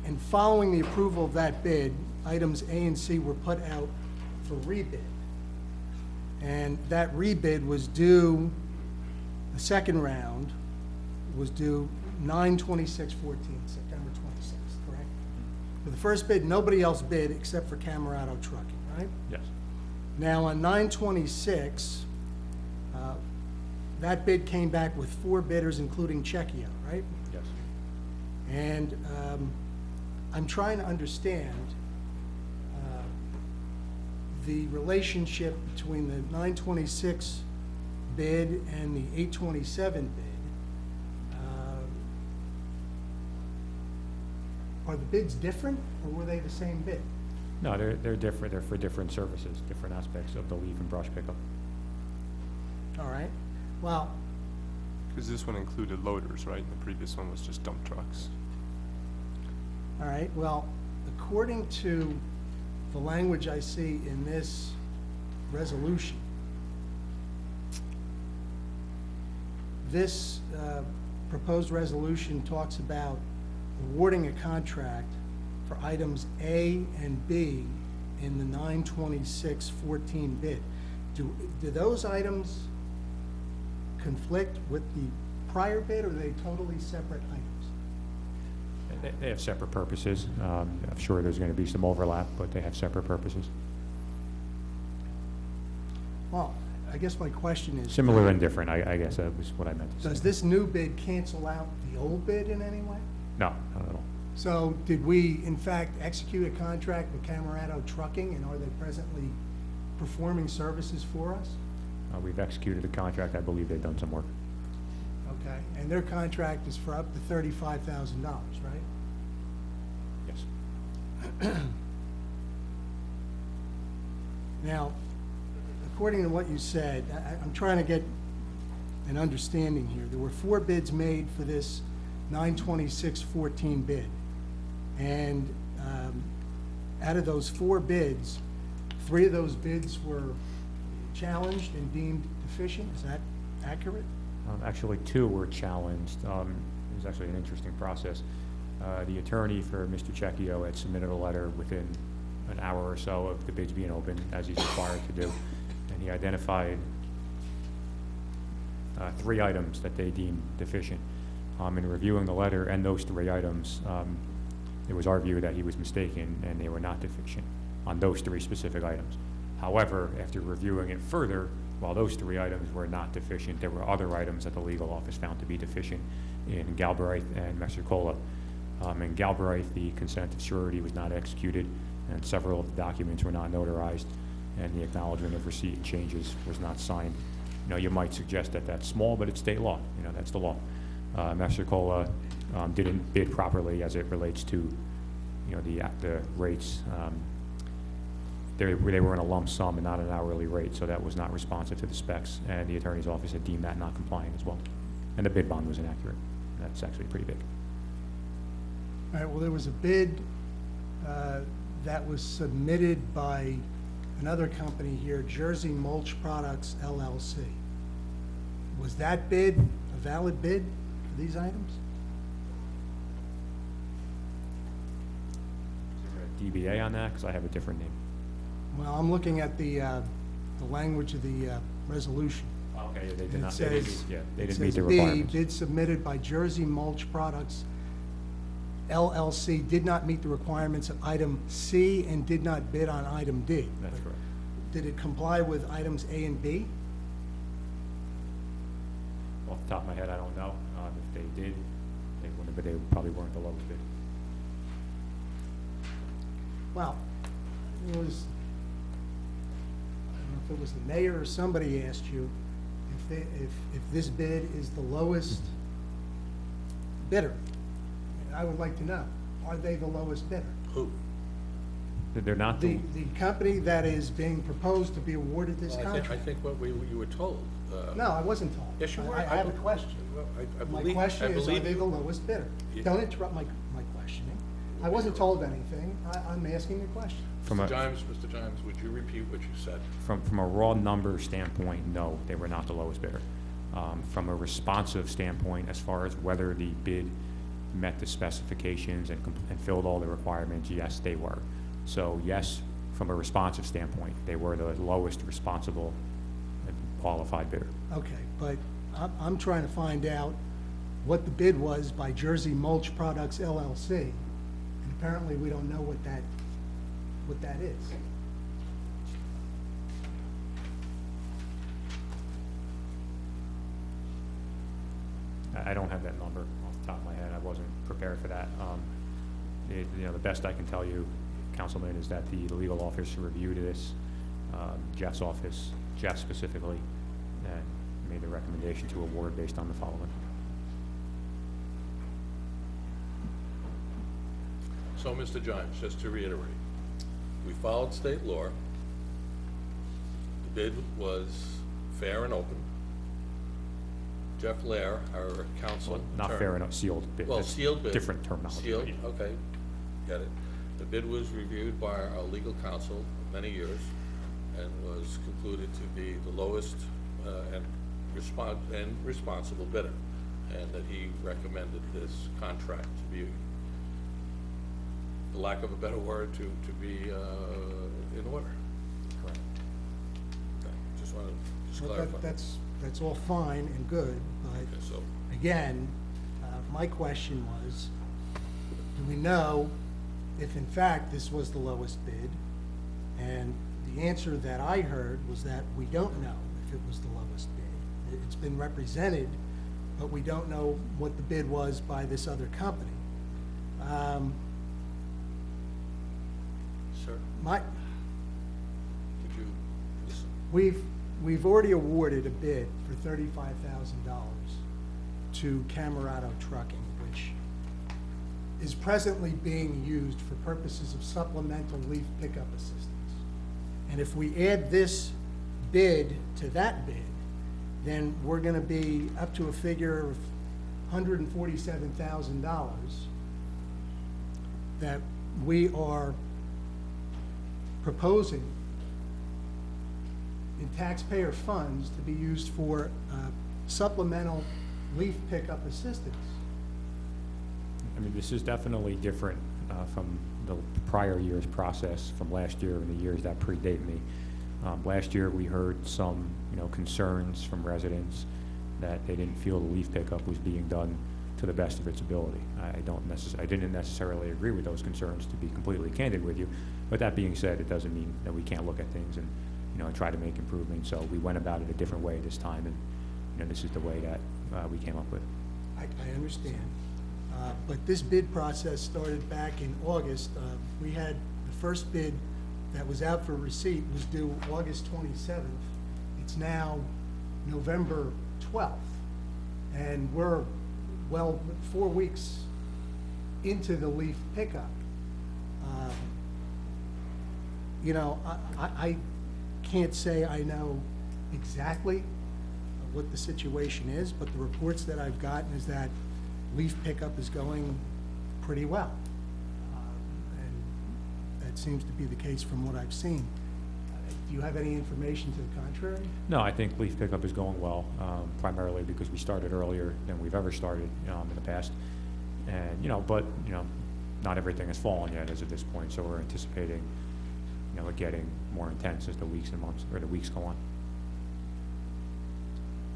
And following the approval of that bid, items A and C were put out for rebid. And that rebid was due, the second round was due 9/26/14, September 26th, correct? For the first bid, nobody else bid except for Camerado Trucking, right? Yes. Now, on 9/26, that bid came back with 4 bidders, including Checchio, right? Yes. And I'm trying to understand the relationship between the 9/26 bid and the 8/27 bid. Are the bids different, or were they the same bid? No, they're different. They're for different services, different aspects of the leaf and brush pickup. All right. Well, Because this one included loaders, right? And the previous one was just dump trucks. all right, well, according to the language I see in this resolution, this proposed resolution talks about awarding a contract for items A and B in the 9/26/14 bid. Do those items conflict with the prior bid, or are they totally separate items? They have separate purposes. I'm sure there's going to be some overlap, but they have separate purposes. Well, I guess my question is, Similar and different, I guess that was what I meant to say. does this new bid cancel out the old bid in any way? No, not at all. So did we, in fact, execute a contract with Camerado Trucking, and are they presently performing services for us? We've executed a contract. I believe they've done some work. Okay, and their contract is for up to $35,000, right? Yes. Now, according to what you said, I'm trying to get an understanding here. There were 4 bids made for this 9/26/14 bid. And out of those 4 bids, 3 of those bids were challenged and deemed deficient. Is that accurate? Actually, 2 were challenged. It was actually an interesting process. The attorney for Mr. Cecchio had submitted a letter within an hour or so of the bids being open, as he's required to do, and he identified 3 items that they deemed deficient. In reviewing the letter and those 3 items, it was our view that he was mistaken and they were not deficient on those 3 specific items. However, after reviewing it further, while those 3 items were not deficient, there were other items that the legal office found to be deficient in Galbraith and Messicola. In Galbraith, the consent of surety was not executed, and several of the documents were not notarized, and the acknowledgement of receipt and changes was not signed. You know, you might suggest that that's small, but it's state law. You know, that's the law. Messicola didn't bid properly as it relates to, you know, the rates. They were in a lump sum and not an hourly rate, so that was not responsive to the specs, and the attorney's office had deemed that not compliant as well. And the bid bond was inaccurate. That's actually pretty big. All right, well, there was a bid that was submitted by another company here, Jersey Mulch Products, LLC. Was that bid a valid bid for these items? Is there a DBA on that? Because I have a different name. Well, I'm looking at the language of the resolution. Okay, they did And not. it They didn't says, meet- yeah, they it didn't meet says the B, requirements. bid submitted by Jersey Mulch Products, LLC, did not meet the requirements of item C and did not bid on item D. That's But correct. Did it comply with items A and B? Off the top of my head, I don't know. If they did, they wouldn't, but they probably weren't the lowest bid. Well, it was, I don't know if it was the mayor or somebody asked you if this bid is the lowest bidder. I would like to know, are they the lowest bidder? Who? They're not the, The company that is being proposed to be awarded this Well, I contract? think what you were told. No, I wasn't told. Yes, you were. I have a question. Well, I My believe- question I is, are believe they you. the lowest bidder? Yeah. Don't interrupt my questioning. I wasn't told anything. I'm asking a question. from Mr. a, Jimes, would you repeat what you said? from a raw number standpoint, no, they were not the lowest bidder. From a responsive standpoint, as far as whether the bid met the specifications and filled all the requirements, yes, they were. So yes, from a responsive standpoint, they were the lowest responsible and qualified bidder. Okay, but I'm trying to find out what the bid was by Jersey Mulch Products LLC. And apparently, we don't know what that is. I don't have that number off the top of my head. I wasn't prepared for that. The best I can tell you, Councilman, is that the legal office reviewed this, Jeff's office, Jeff specifically, and made the recommendation to award based on the following. So, Mr. Jimes, just to reiterate, we followed state law. The bid was fair and open. Jeff Lair, our counsel Well, not attorney- fair enough, sealed bid. Well, That's sealed bid. Different terminology. Sealed, Yeah. okay, get it. The bid was reviewed by our legal counsel many years and was concluded to be the lowest and responsible bidder, and that he recommended this contract to be, for lack of a better word, to be in order. Correct. Okay, just wanted to just Well, clarify. that's all fine and good, but Okay, so, again, my question was, do we know if in fact this was the lowest bid? And the answer that I heard was that we don't know if it was the lowest bid. It's been represented, but we don't know what the bid was by this other company. sir, My, could you listen? We've already awarded a bid for $35,000 to Camerado Trucking, which is presently being used for purposes of supplemental leaf pickup assistance. And if we add this bid to that bid, then we're gonna be up to a figure of $147,000 that we are proposing in taxpayer funds to be used for supplemental leaf pickup assistance. I mean, this is definitely different from the prior year's process from last year and the years that predate me. Last year, we heard some, concerns from residents that they didn't feel the leaf pickup was being done to the best of its ability. I didn't necessarily agree with those concerns, to be completely candid with you. But that being said, it doesn't mean that we can't look at things and, and try to make improvements. So we went about it a different way this time, and this is the way that we came up with. I understand. But this bid process started back in August. We had the first bid that was out for receipt was due August 27th. It's now November 12th. And we're, 4 weeks into the leaf pickup. I can't say I know exactly what the situation is, but the reports that I've gotten is that leaf pickup is going pretty well. And that seems to be the case from what I've seen. Do you have any information to the contrary? No, I think leaf pickup is going well, primarily because we started earlier than we've ever started in the past. And, but not everything has fallen yet as of this point, so we're anticipating, it getting more intense as the weeks and months, or the weeks go on.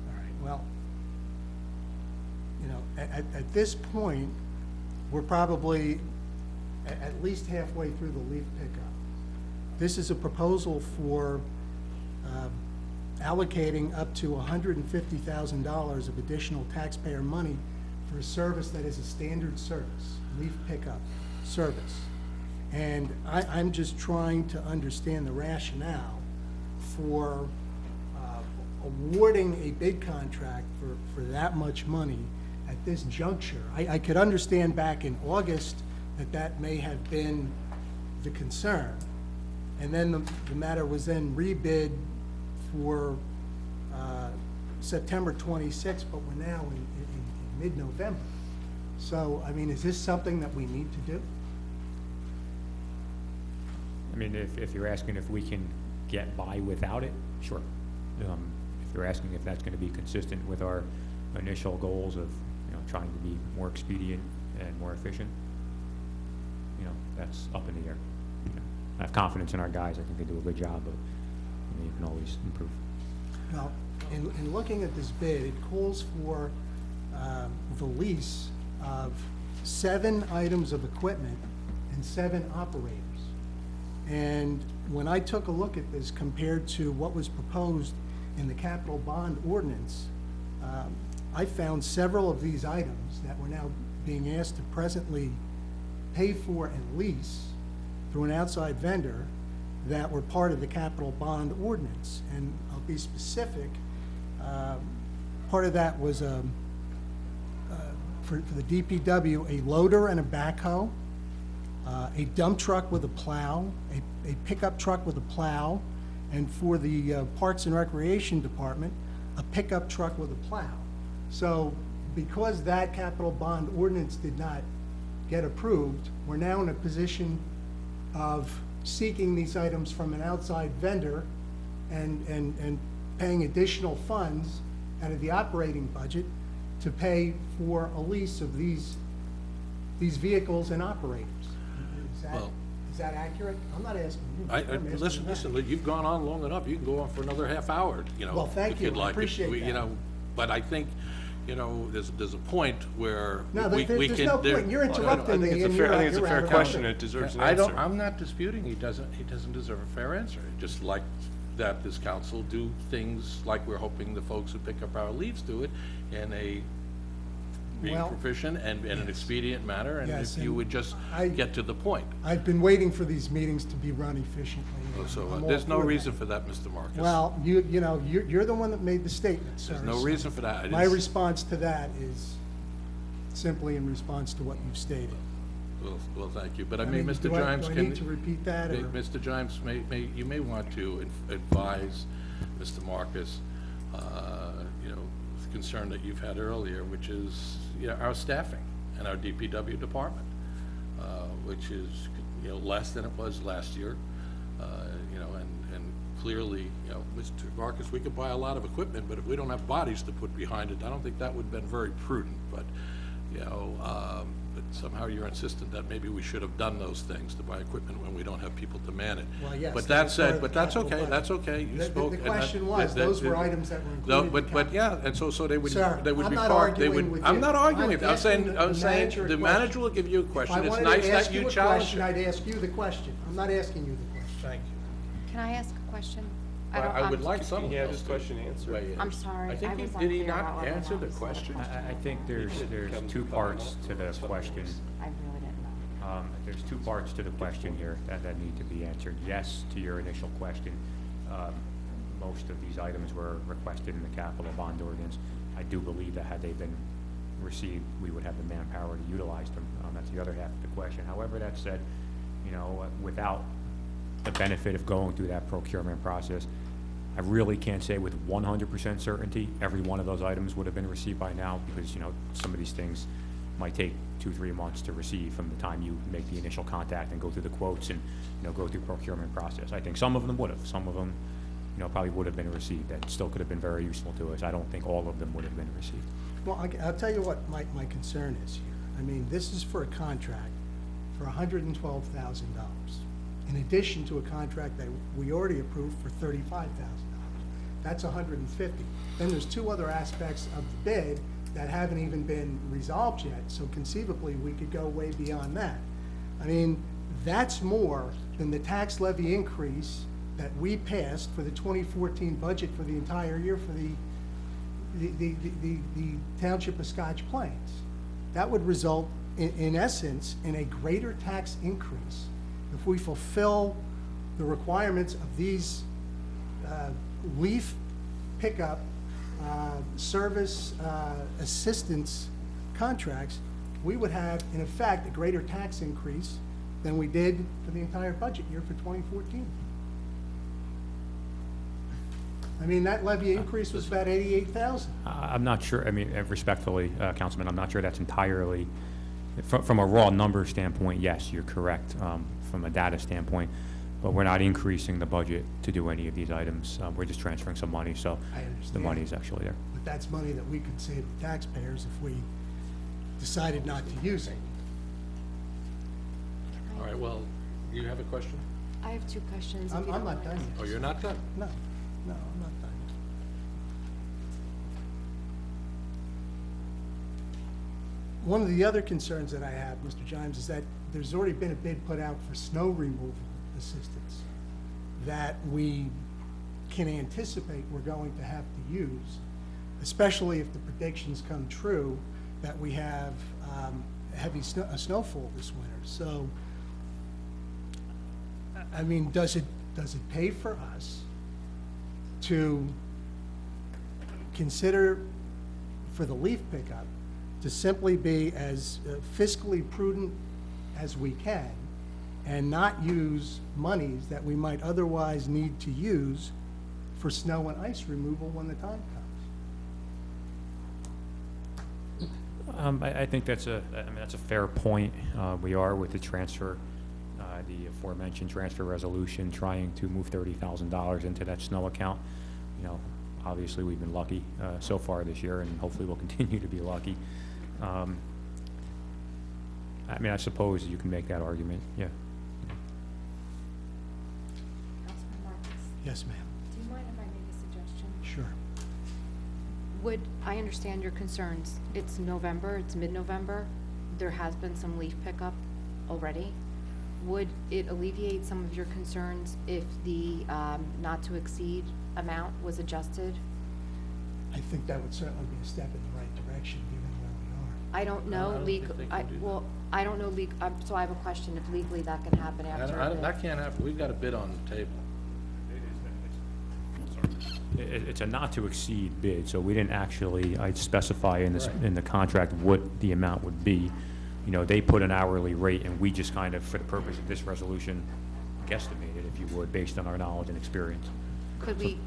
All right, well, at this point, we're probably at least halfway through the leaf pickup. This is a proposal for allocating up to $150,000 of additional taxpayer money for a service that is a standard service, leaf pickup service. And I'm just trying to understand the rationale for awarding a bid contract for that much money at this juncture. I could understand back in August that may have been the concern. And then the matter was then rebid for September 26th, but we're now in mid-November. So, I mean, is this something that we need to do? I mean, if you're asking if we can get by without it, sure. If you're asking if that's going to be consistent with our initial goals of, trying to be more expedient and more efficient, that's up in the air. I have confidence in our guys. I think they do a good job, but you can always improve. Well, in looking at this bid, it calls for the lease of 7 items of equipment and 7 operators. And when I took a look at this compared to what was proposed in the capital bond ordinance, I found several of these items that we're now being asked to presently pay for and lease through an outside vendor that were part of the capital bond ordinance. And I'll be specific. Part of that was for the DPW, a loader and a backhoe, a dump truck with a plow, a pickup truck with a plow, and for the Parks and Recreation Department, a pickup truck with a plow. So because that capital bond ordinance did not get approved, we're now in a position of seeking these items from an outside vendor and paying additional funds out of the operating budget to pay for a lease of these vehicles and operators. Is that accurate? I'm not asking you. Listen, you've gone on long enough. You can go on for another half hour, Well, thank if you. you'd like. I appreciate that. But I think, there's a point where No, we there's can. no point. You're interrupting me. I think and it's you're a fair out of question. order. It deserves an answer. I'm not disputing he doesn't deserve a fair answer. Just like that this council do things like we're hoping the folks who pick up our leaves do it in a being Well, proficient and in an expedient manner, and Yes, if you and would just I- get to the point. I've been waiting for these meetings to be run efficiently. and So I'm all there's no for that. reason for that, Mr. Marcus. Well, you're the one that made the statement, sir. There's no so reason for that. I My didn't- response to that is simply in response to what you've stated. Well, thank you, but I I mean, mean, Mr. do I Gimes, need to repeat that, or? Mr. Gimes, you may want to advise Mr. Marcus, the concern that you've had earlier, which is, our staffing and our DPW department, which is, less than it was last year. You know, and clearly, you know, Mr. Marcus, we could buy a lot of equipment, but if we don't have bodies to put behind it, I don't think that would have been very prudent, but, you know, but somehow you're insistent that maybe we should have done those things to buy equipment when we don't have people to man it. Well, yes, But that's that part said, of the but that's capital okay, budget. that's okay, you The spoke. and that- question was, that- those were that- items that were No, included in but capital. yeah, and so they would, Sir, they would I'm be not part, they arguing would, with I'm you. not arguing I'm with you, I'm asking saying, the manager a the question. manager will give you a If question, I it's wanted nice to ask that you you a challenge question, it. I'd ask you the question. I'm not asking you the question. Thank you. Can I ask a question? I would I'm- like someone He had else his to question answered. weigh in. I'm sorry, I think I was did he unclear about not whether or answer not the he said a question? I think there's two parts to the question. I really didn't know. There's two parts to the question here that need to be answered. Yes, to your initial question, most of these items were requested in the capital bond ordinance. I do believe that had they been received, we would have the manpower to utilize them. That's the other half of the question. However, that said, you know, without the benefit of going through that procurement process, I really can't say with 100% certainty every one of those items would have been received by now, because, you know, some of these things might take 2-3 months to receive from the time you make the initial contact and go through the quotes and, you know, go through procurement process. I think some of them would have. Some of them, you know, probably would have been received. That still could have been very useful to us. I don't think all of them would have been received. Well, I'll tell you what my concern is here. I mean, this is for a contract for $112,000, in addition to a contract that we already approved for $35,000. That's $150,000. Then there's two other aspects of the bid that haven't even been resolved yet, so conceivably, we could go way beyond that. I mean, that's more than the tax levy increase that we passed for the 2014 budget for the entire year for the Township of Scotch Plains. That would result, in essence, in a greater tax increase if we fulfill the requirements of these leaf pickup service assistance contracts. We would have, in effect, a greater tax increase than we did for the entire budget year for 2014. I mean, that levy increase was about $88,000. I'm not sure, I mean, respectfully, Councilman, I'm not sure that's entirely, from a raw number standpoint, yes, you're correct, from a data standpoint, but we're not increasing the budget to do any of these items. We're just transferring some money, so I understand. the money is actually there. But that's money that we could save the taxpayers if we decided not to use it. All right, well, you have a question? I have two questions. if I'm you don't not mind. done yet. Oh, you're not done? No, I'm not done yet. One of the other concerns that I have, Mr. Jimes, is that there's already been a bid put out for snow removal assistance that we can anticipate we're going to have to use, especially if the predictions come true that we have heavy snowfall this winter. So, I mean, does it pay for us to consider for the leaf pickup to simply be as fiscally prudent as we can and not use monies that we might otherwise need to use for snow and ice removal when the time comes? I think that's a fair point. We are with the transfer, the aforementioned transfer resolution, trying to move $30,000 into that snow account. You know, obviously, we've been lucky so far this year, and hopefully we'll continue to be lucky. I mean, I suppose you can make that argument, yeah. Councilman Marcus, Yes, ma'am. do you mind if I make a suggestion? Sure. I understand your concerns. It's November, it's mid-November. There has been some leaf pickup already. Would it alleviate some of your concerns if the not to exceed amount was adjusted? I think that would certainly be a step in the right direction, given where we are. I don't know, don't think they can do that. well, I don't know, so I have a question if legally that can happen after. That can't happen, we've got a bid on the table. It's a not to exceed bid, so we didn't actually, I'd specify in this, in the contract what the amount would be. You know, they put an hourly rate, and we just kind of, for the purpose of this resolution, guesstimated, if you would, based on our knowledge and experience. Could we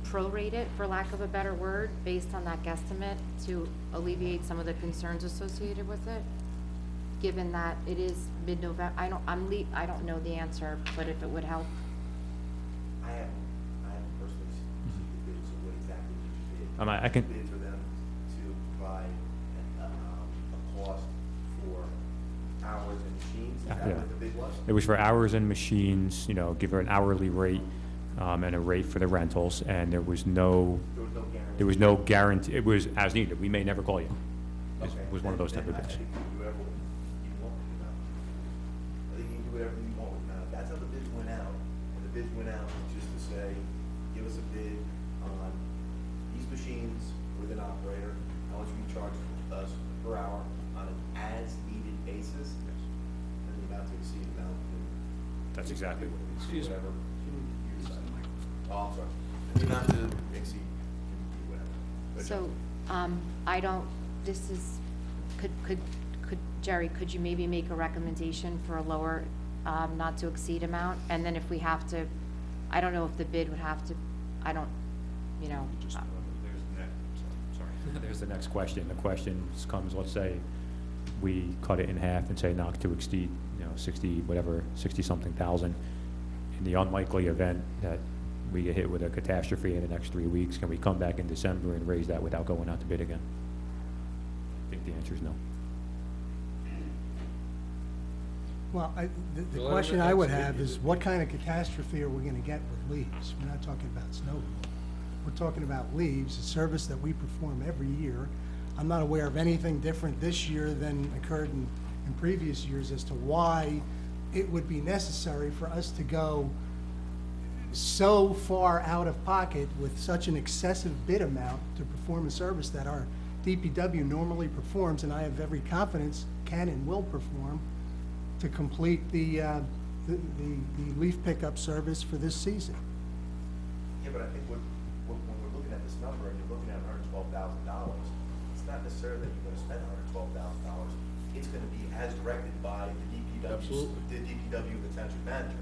prorate it, for lack of a better word, based on that guesstimate to alleviate some of the concerns associated with it? Given that it is mid-November, I don't know the answer, but if it would help. I haven't personally seen the bid, so what exactly did you bid? I can, Bid for them to provide a cost for hours and machines? Is that Yeah. what the bid was? it was for hours and machines, give her an hourly rate, and a rate for the rentals, and there was no There was no guarantee? guarantee, it was as needed, we may never call you. It Okay, was one of those type then of I bids. think you can do whatever you want with the amount. I think you can do whatever you want with the amount. If that's how the bids went out, and the bids went out just to say, give us a bid on these machines with an operator, how much we charge us per hour on an as-needed basis, and the amount to exceed amount. That's exactly what it is. Excuse me. Whatever. Oh, I'm sorry. The amount to exceed, you can do whatever. But So, I don't, this is, Jerry, could you maybe make a recommendation for a lower, not to exceed amount? And then if we have to, I don't know if the bid would have to, I don't, There's the next question. The question comes, let's say, we cut it in half and say not to exceed, 60-something thousand. In the unlikely event that we get hit with a catastrophe in the next 3 weeks, can we come back in December and raise that without going out to bid again? I think the answer is no. Well, the Well, question I would that's- have is, what kind of catastrophe are we gonna get with leaves? We're not talking about snow removal. We're talking about leaves, a service that we perform every year. I'm not aware of anything different this year than occurred in previous years as to why it would be necessary for us to go so far out of pocket with such an excessive bid amount to perform a service that our DPW normally performs, and I have every confidence can and will perform, to complete the leaf pickup service for this season. Yeah, but I think when we're looking at this number and you're looking at $112,000, it's not necessarily that you're gonna spend $112,000. It's gonna be as directed by the DPW, Absolutely. the DPW, the township manager.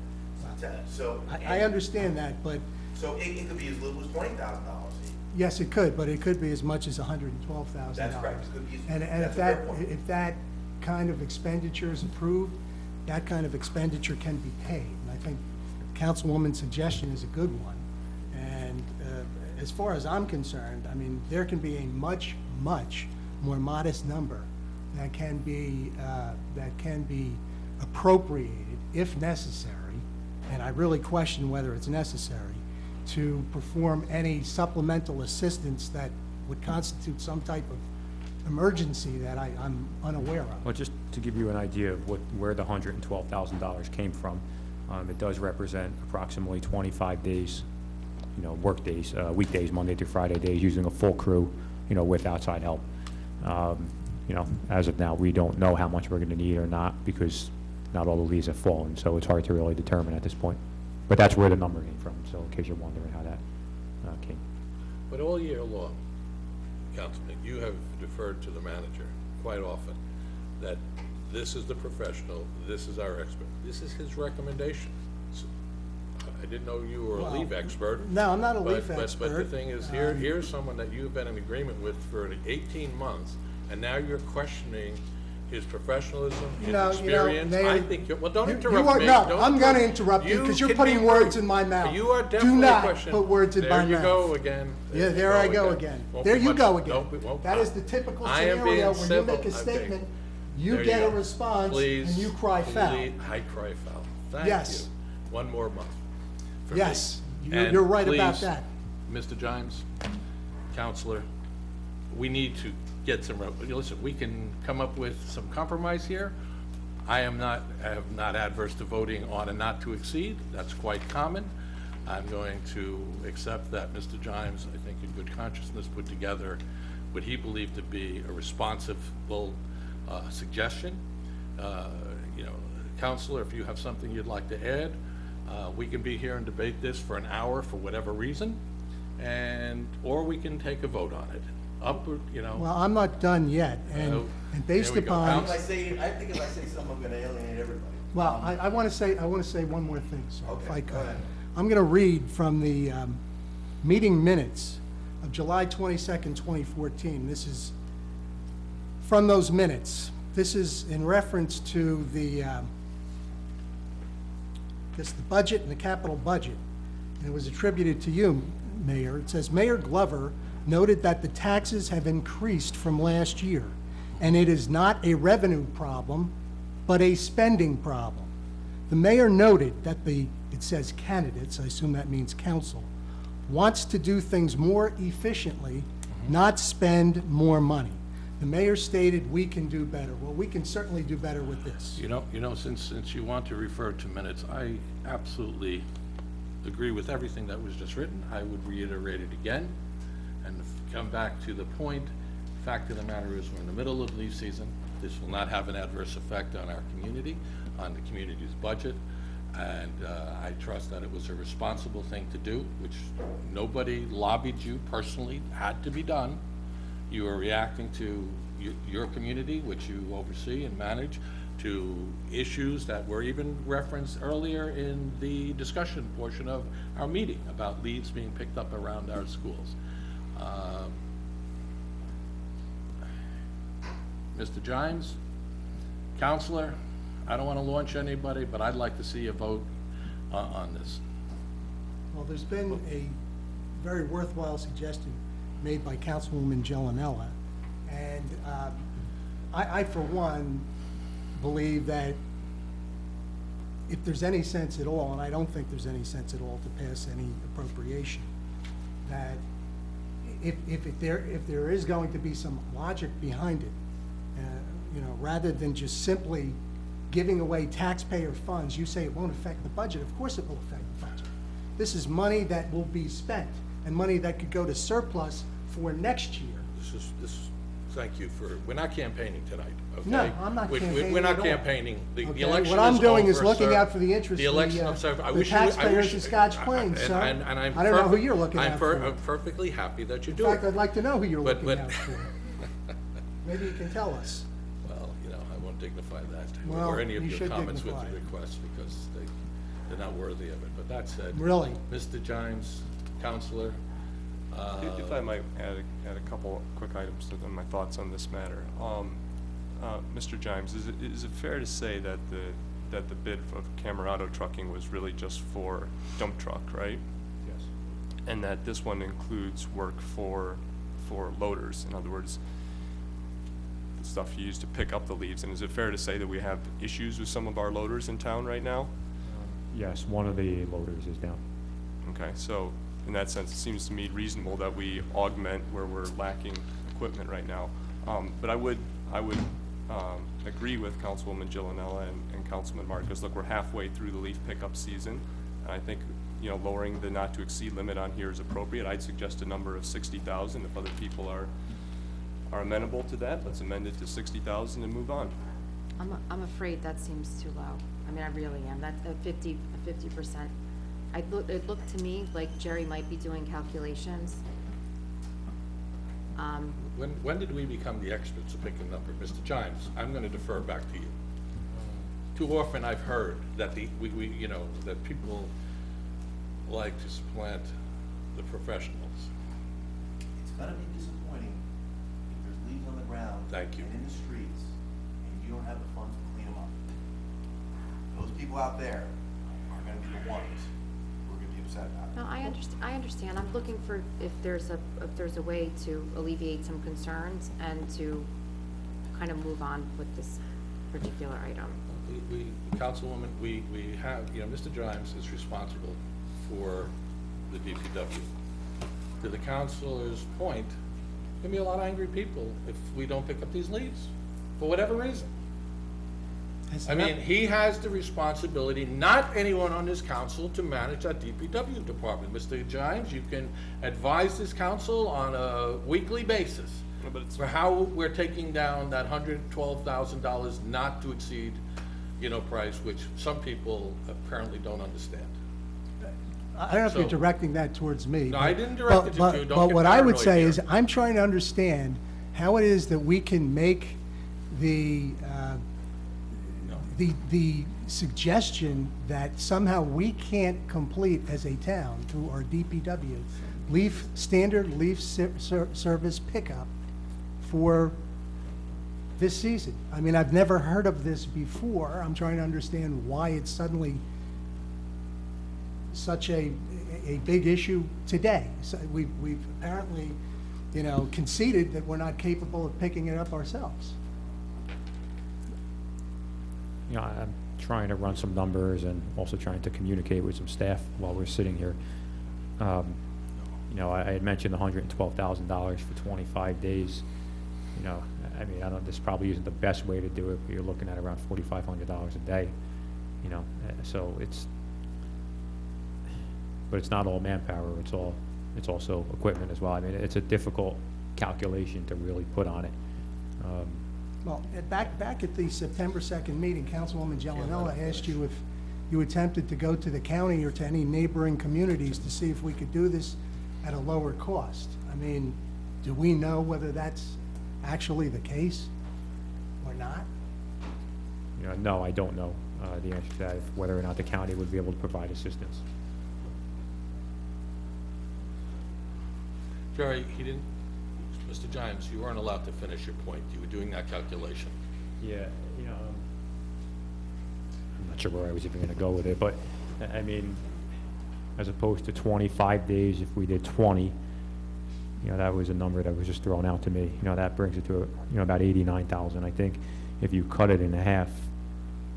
So. I understand that, but So it could be as little as $20,000. yes, it could, but it could be as much as $112,000. That's correct. It could be- And that's if a fair point. if that kind of expenditure is approved, that kind of expenditure can be paid. And I think Councilwoman's suggestion is a good one. And as far as I'm concerned, I mean, there can be a much, much more modest number that can be appropriated if necessary, and I really question whether it's necessary, to perform any supplemental assistance that would constitute some type of emergency that I'm unaware of. Well, just to give you an idea of where the $112,000 came from, it does represent approximately 25 days, work days, weekdays, Monday through Friday days, using a full crew, with outside help. As of now, we don't know how much we're gonna need or not, because not all the leaves have fallen, so it's hard to really determine at this point. But that's where the number came from, so in case you're wondering how that came. But all year long, Councilman, you have deferred to the manager quite often that this is the professional, this is our expert. This is his recommendation. So, I didn't know you were a leaf expert. No, I'm not a leaf But the expert. thing is, here's someone that you've been in agreement with for 18 months, and now you're questioning his professionalism, his experience. Mayor, I think, well, don't you interrupt are- me. no, Don't I'm gonna interrupt you, 'cause you're can putting be words rude. in my mouth. You are Do definitely not questioning. put words in my There you mouth. go again. Yeah, you there I go again. Won't There be you much- go again. nope, it won't That come. is the typical I am being scenario when you civil. make a Okay. statement, you There get a go. response, Please, and you cry foul. please, I cry foul. Thank Yes. you. One more month for me. Yes, And you're right about please, that. Mr. Gimes, Counselor, we need to get some, listen, we can come up with some compromise here. I am not adverse to voting on a not to exceed. That's quite common. I'm going to accept that Mr. Gimes, I think in good consciousness, put together what he believed to be a responsible suggestion. Counselor, if you have something you'd like to add, we can be here and debate this for an hour for whatever reason, or we can take a vote on it. Well, I'm not done yet, and based there we go. upon, I think if I say something, I'm gonna alienate everybody. well, I want to say one more thing, sir, if Okay, I go could. ahead. I'm going to read from the meeting minutes of July 22nd, 2014. This is from those minutes. This is in reference to the budget and the capital budget. and it was attributed to you, Mayor. It says, Mayor Glover noted that the taxes have increased from last year, and it is not a revenue problem, but a spending problem. The mayor noted that it says candidates, I assume that means council, wants to do things more efficiently, not spend more money. The mayor stated we can do better. Well, we can certainly do better with this. You know, since you want to refer to minutes, I absolutely agree with everything that was just written. I would reiterate it again and come back to the point. Fact of the matter is, we're in the middle of leaf season. This will not have an adverse effect on our community, on the community's budget, and I trust that it was a responsible thing to do, which nobody lobbied you personally, had to be done. You are reacting to your community, which you oversee and manage, to issues that were even referenced earlier in the discussion portion of our meeting about leaves being picked up around our schools. Mr. Gimes, Counselor, I don't want to launch anybody, but I'd like to see a vote on this. Well, there's been a very worthwhile suggestion made by Councilwoman Gellanella, and I, for one, believe that if there's any sense at all, and I don't think there's any sense at all to pass any appropriation, that if there is going to be some logic behind it, you know, rather than just simply giving away taxpayer funds, you say it won't affect the budget. Of course it will affect the budget. This is money that will be spent and money that could go to surplus for next year. Thank you for, we're not campaigning tonight, okay? No, I'm not campaigning We're not at all. campaigning. The Okay, election is what I'm doing is over, looking sir. out for the interest The of election, I'm sorry, I the wish you- I taxpayers wish- of Scotch Plains, sir. and I don't know who you're looking out for. I'm perfectly happy that you In do it. fact, I'd like to know who you're But- looking but- out for. Maybe you can tell us. Well, you know, I won't dignify that, Well, or any of you your should comments with dignify the it. request, because they're not worthy of it. But that said. Really? Mr. Gimes, Counselor. If I might add a couple quick items to my thoughts on this matter. Mr. Gimes, is it fair to say that the bid of Camerado Trucking was really just for dump truck, right? Yes. And that this one includes work for loaders, in other words, the stuff you use to pick up the leaves? And is it fair to say that we have issues with some of our loaders in town right now? Yes, one of the loaders is down. Okay, so in that sense, it seems to me reasonable that we augment where we're lacking equipment right now. But I would agree with Councilwoman Gellanella and Councilman Marcus. Look, we're halfway through the leaf pickup season, and I think, you know, lowering the not to exceed limit on here is appropriate. I'd suggest a number of 60,000. If other people are amenable to that, let's amend it to 60,000 and move on. I'm afraid that seems too low. I mean, I really am. That's a 50%. It looked to me like Jerry might be doing calculations. When did we become the experts at picking number? Mr. Gimes, I'm going to defer back to you. Too often I've heard that you know, that people like to supplant the professionals. It's gonna be disappointing if there's leaves on the ground. Thank you. And in the streets, and you don't have the funds to clean them up. Those people out there are gonna be the ones who are gonna be upset about it. No, I understand. I'm looking for if there's a way to alleviate some concerns and to kind of move on with this particular item. Councilwoman, we have, you know, Mr. Gimes is responsible for the DPW. To the councilor's point, there'll be a lot of angry people if we don't pick up these leaves, for whatever reason. I mean, he has the responsibility, not anyone on this council, to manage that DPW department. Mr. Gimes, you can advise this council on a weekly basis No, but it's- for how we're taking down that $112,000 not to exceed, you know, price, which some people apparently don't understand. I don't know if you're So- directing that towards me. No, but- I didn't direct it to but- you. Don't But get what I would paranoid say here. is, I'm trying to understand how it is that we can make the suggestion that somehow we can't complete as a town through our DPW standard leaf service pickup for this season. I mean, I've never heard of this before. I'm trying to understand why it's suddenly such a, a big issue today. So we've apparently, conceded that we're not capable of picking it up ourselves. I'm trying to run some numbers and also trying to communicate with some staff while we're sitting here. I had mentioned $112,000 for 25 days. This probably isn't the best way to do it, but you're looking at around $4,500 a day. But it's not all manpower. It's also equipment as well. It's a difficult calculation to really put on it. Well, back at the September 2nd meeting, Councilwoman Gellanella asked you if you attempted to go to the county or to any neighboring communities to see if we could do this at a lower cost. Do we know whether that's actually the case or not? No, I don't know the answer to that, whether or not the county would be able to provide assistance. Jerry, Mr. Gimes, you weren't allowed to finish your point. You were doing that calculation. Yeah, I'm not sure where I was even gonna go with it, but, as opposed to 25 days, if we did 20, that was a number that was just thrown out to me. That brings it to, about 89,000. I think if you cut it in half,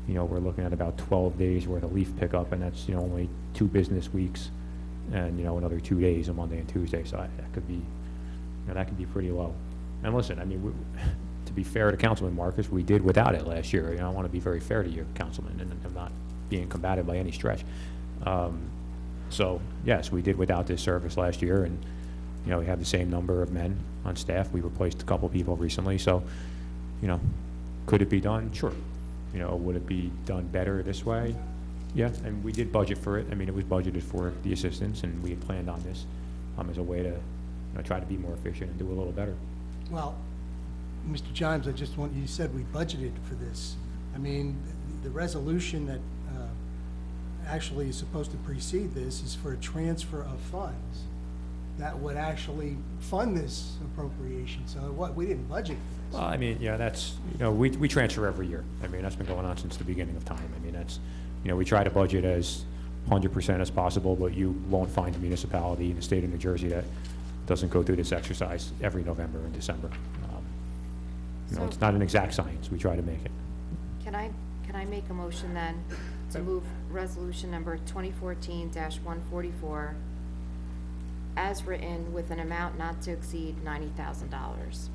we're looking at about 12 days worth of leaf pickup, and that's, only 2 business weeks and, another 2 days, a Monday and Tuesday. So that could be, that could be pretty low. And listen, to be fair to Councilman Marcus, we did without it last year. I want to be very fair to you, Councilman, and I'm not being combative by any stretch. So yes, we did without this service last year, and we have the same number of men on staff. We replaced a couple people recently, so could it be done? Sure. Would it be done better this way? Yeah, and we did budget for it. It was budgeted for the assistance, and we had planned on this as a way to try to be more efficient and do a little better. Well, Mr. Gimes, you said we budgeted for this. The resolution that actually is supposed to precede this is for a transfer of funds that would actually fund this appropriation. So we didn't budget for this. Yeah, that's, we transfer every year. That's been going on since the beginning of time. That's, we try to budget as 100% as possible, but you won't find a municipality in the state of New Jersey that doesn't go through this exercise every November and December. It's not an exact science. We try to make it. Can I make a motion then to move resolution number 2014-144 as written with an amount not to exceed $90,000?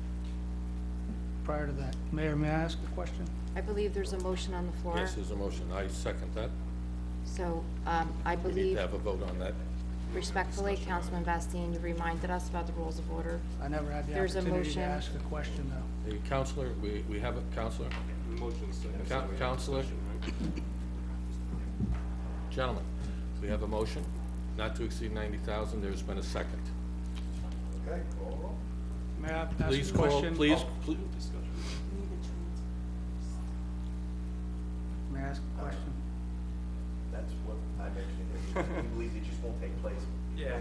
Prior to that, Mayor, may I ask a question? I believe there's a motion on the floor. Yes, there's a motion. I second that. So, I We need believe, to have a vote on that. respectfully, Councilman Bastien, you reminded us about the rules of order. I never had the There's a opportunity to motion. ask a question, though. The counselor, we have a counselor? Counselor? Gentlemen, we have a motion not to exceed 90,000. There's been a second. Okay, call roll. May I ask Please a call, question? please, May I ask a question? That's what I mentioned. We believe it just won't take place. Yeah,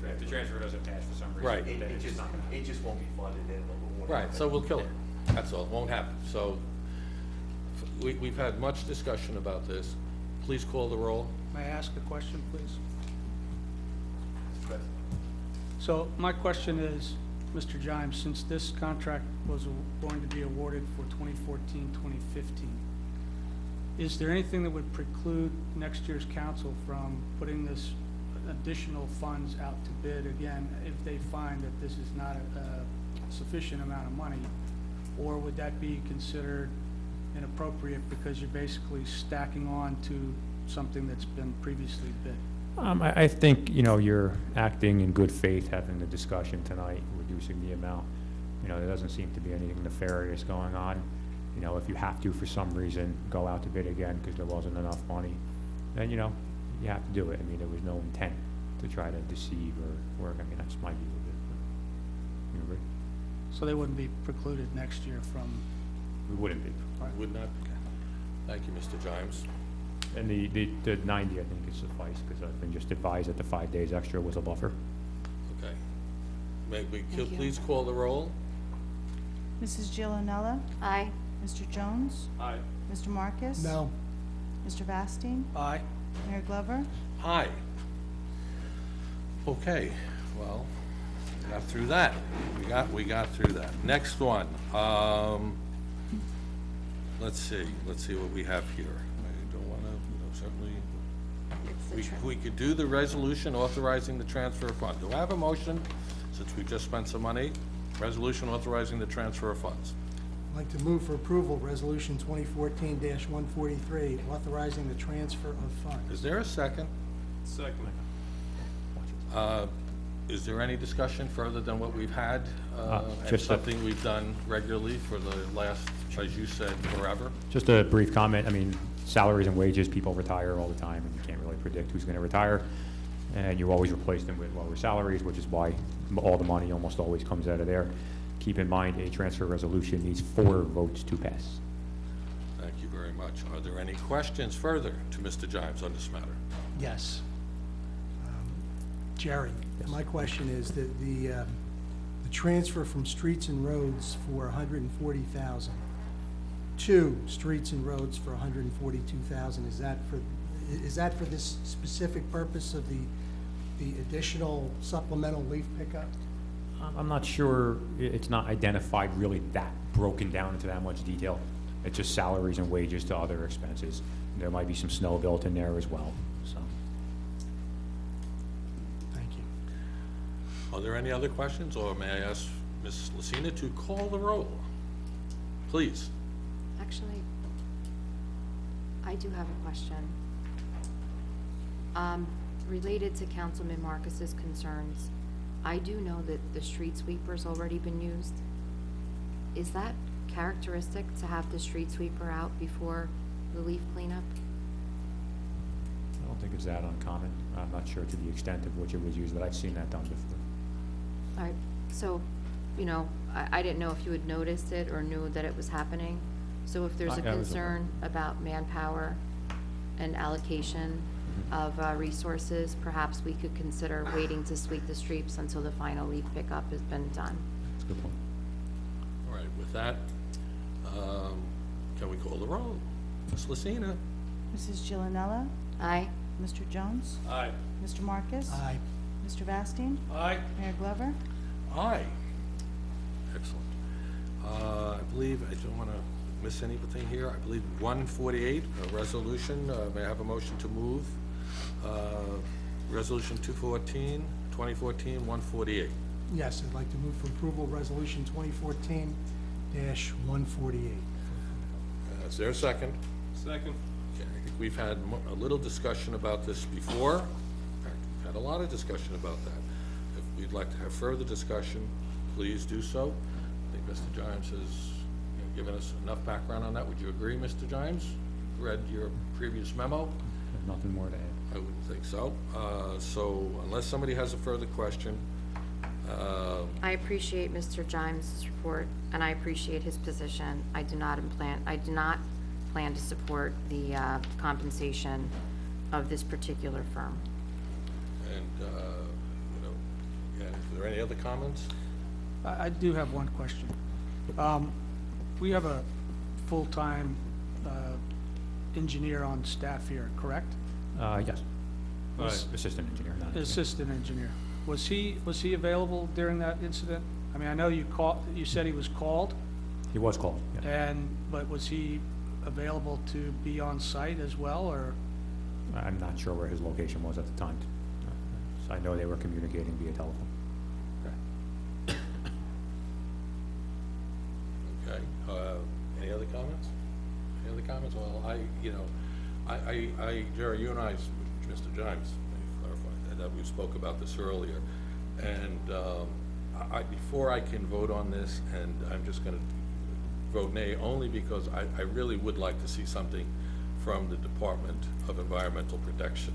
if the transfer doesn't pass for some reason. Right. It just won't be funded and it won't. right, so we'll kill it. That's all. It won't happen. So we've had much discussion about this. Please call the roll. May I ask a question, please? President. So my question is, Mr. Gimes, since this contract was going to be awarded for 2014, 2015, is there anything that would preclude next year's council from putting this additional funds out to bid again if they find that this is not a sufficient amount of money? Or would that be considered inappropriate because you're basically stacking on to something that's been previously bid? I think, you're acting in good faith, having the discussion tonight, reducing the amount. There doesn't seem to be anything nefarious going on. If you have to, for some reason, go out to bid again because there wasn't enough money, then, you have to do it. There was no intent to try to deceive or work. That's my view of it. You agree? So they wouldn't be precluded next year from? We wouldn't be. Would not. Thank you, Mr. Gimes. And the 90, I think, is suffice, because I've been just advised that the 5 days extra was a buffer. Okay. May we Thank you. please call the roll? Mrs. Giovanella? Aye. Mr. Jones? Aye. Mr. Marcus? No. Mr. Bastien? Aye. Mayor Glover? Aye. Okay, well, we got through that. We got through that. Next one, let's see what we have here. I don't wanna, certainly, we could do the resolution authorizing the transfer of funds. Do I have a motion, since we just spent some money, resolution authorizing the transfer of funds? I'd like to move for approval, Resolution 2014-143, authorizing the transfer of funds. Is there a second? Second. Is there any discussion further than what we've had? And just a- something we've done regularly for the last, as you said, forever? Just a brief comment. I mean, salaries and wages, people retire all the time, and you can't really predict who's going to retire. And you always replace them with lower salaries, which is why all the money almost always comes out of there. Keep in mind, a transfer resolution needs 4 votes to pass. Thank you very much. Are there any questions further to Mr. Gimes on this matter? Yes. Jerry, my question is that the transfer from streets and roads for $140,000 to streets and roads for $142,000, is that for this specific purpose of the additional supplemental leaf pickup? I'm not sure, it's not identified really that broken down into that much detail. It's just salaries and wages to other expenses. There might be some snow built in there as well, so. Thank you. Are there any other questions, or may I ask Ms. Lucina to call the roll? Please. Actually, I do have a question. Related to Councilman Marcus's concerns, I do know that the street sweeper's already been used. Is that characteristic to have the street sweeper out before the leaf cleanup? I don't think it's that uncommon. I'm not sure to the extent of which it was used, but I've seen that done before. All right, so, I didn't know if you had noticed it or knew that it was happening. So if there's a Yeah, I was concern about manpower and allocation of resources, perhaps we could consider waiting to sweep the streets until the final leaf pickup has been done. That's a good point. All right, with that, can we call the roll? Ms. Lucina? Mrs. Gillanella? Aye? Mr. Jones? Aye. Mr. Marcus? Aye. Mr. Vastine? Aye. Mayor Glover? Aye. Excellent. I believe, I don't want to miss anything here, I believe 148, a resolution, may I have a motion to move? Resolution 2014-148. Yes, I'd like to move for approval, Resolution 2014-148. Is there a second? Second. Okay, I think we've had a little discussion about this before. In fact, we've had a lot of discussion about that. If we'd like to have further discussion, please do so. I think Mr. Gimes has given us enough background on that. Would you agree, Mr. Gimes? Read your previous memo? Nothing more to add. I wouldn't think so. So unless somebody has a further question, I appreciate Mr. Gimes' report, and I appreciate his position. I do not plan to support the compensation of this particular firm. and, yeah, is there any other comments? I do have one question. We have a full-time engineer on staff here, correct? Yes. Assistant engineer, not engineer. Assistant engineer. Was he available during that incident? I mean, I know you said he was called, He was called, yeah. but was he available to be on site as well, or? I'm not sure where his location was at the time. So I know they were communicating via telephone. Okay, any other comments? Any other comments? Well, Jerry, you and I, Mr. Gimes, let me clarify that we spoke about this earlier, and before I can vote on this, and I'm just gonna vote nay only because I really would like to see something from the Department of Environmental Protection,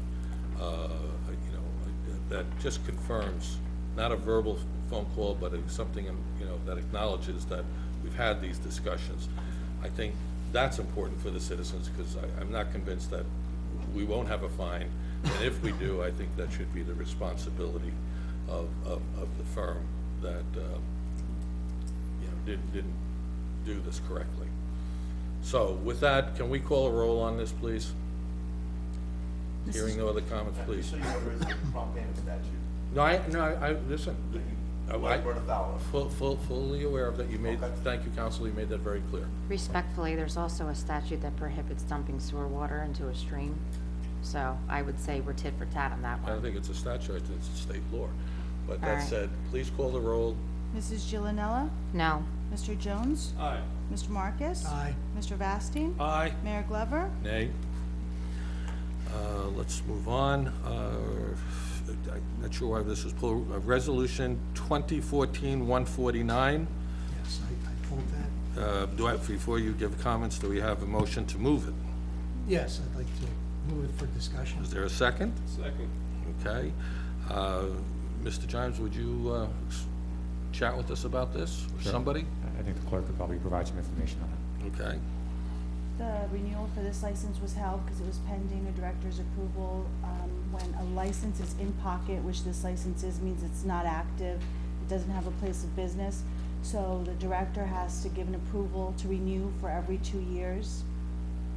that just confirms, not a verbal phone call, but something, that acknowledges that we've had these discussions. I think that's important for the citizens, because I'm not convinced that we won't have a fine, and if we do, I think that should be the responsibility of the firm that, didn't do this correctly. So with that, can we call a roll on this, please? Hearing no other comments, please. So you know there is a prompt payment statute. Listen, Like Berta Fowler. fully aware of that. You made, Okay. thank you, Counsel, you made that very clear. Respectfully, there's also a statute that prohibits dumping sewer water into a stream. So I would say we're tit for tat on that I don't one. think it's a statute, I think it's a state law. But All that right. said, please call the roll. Mrs. Gillanella? No. Mr. Jones? Aye. Mr. Marcus? Aye. Mr. Vastine? Aye. Mayor Glover? Nay. Let's move on. I'm not sure why this was pulled. Resolution 2014-149. Yes, I pulled that. Before you give comments, do we have a motion to move it? Yes, I'd like to move it for discussion. Is there a second? Second. Okay. Mr. Gimes, would you chat with us about this, or Sure. somebody? I think the clerk could probably provide some information on it. Okay. The renewal for this license was held because it was pending a director's approval. When a license is in pocket, which this license is, means it's not active, it doesn't have a place of business. So the director has to give an approval to renew for every 2 years.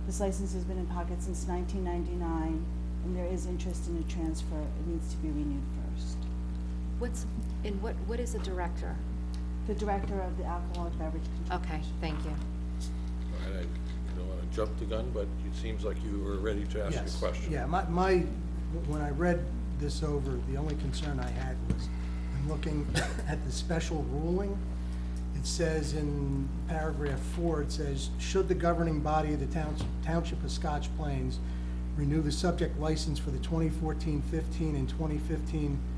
This license has been in pocket since 1999, and there is interest in a transfer. It needs to be renewed first. What is a director? The director of the Alcoholic Beverage Control Okay, Commission. thank you. All right, I don't want to jump the gun, but it seems like you were ready to ask Yes. a question. Yeah, when I read this over, the only concern I had was, I'm looking at the special ruling. It says in paragraph 4, it says, should the governing body of the Township of Scotch Plains renew the subject license for the 2014-15 and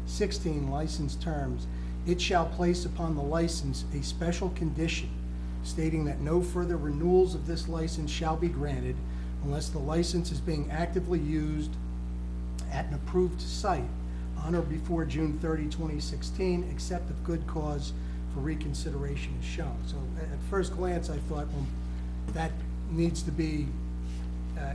2015-16 license terms, it shall place upon the license a special condition stating that no further renewals of this license shall be granted unless the license is being actively used at an approved site on or before June 30, 2016, except if good cause for reconsideration is shown. So at first glance, I thought, well, that needs to be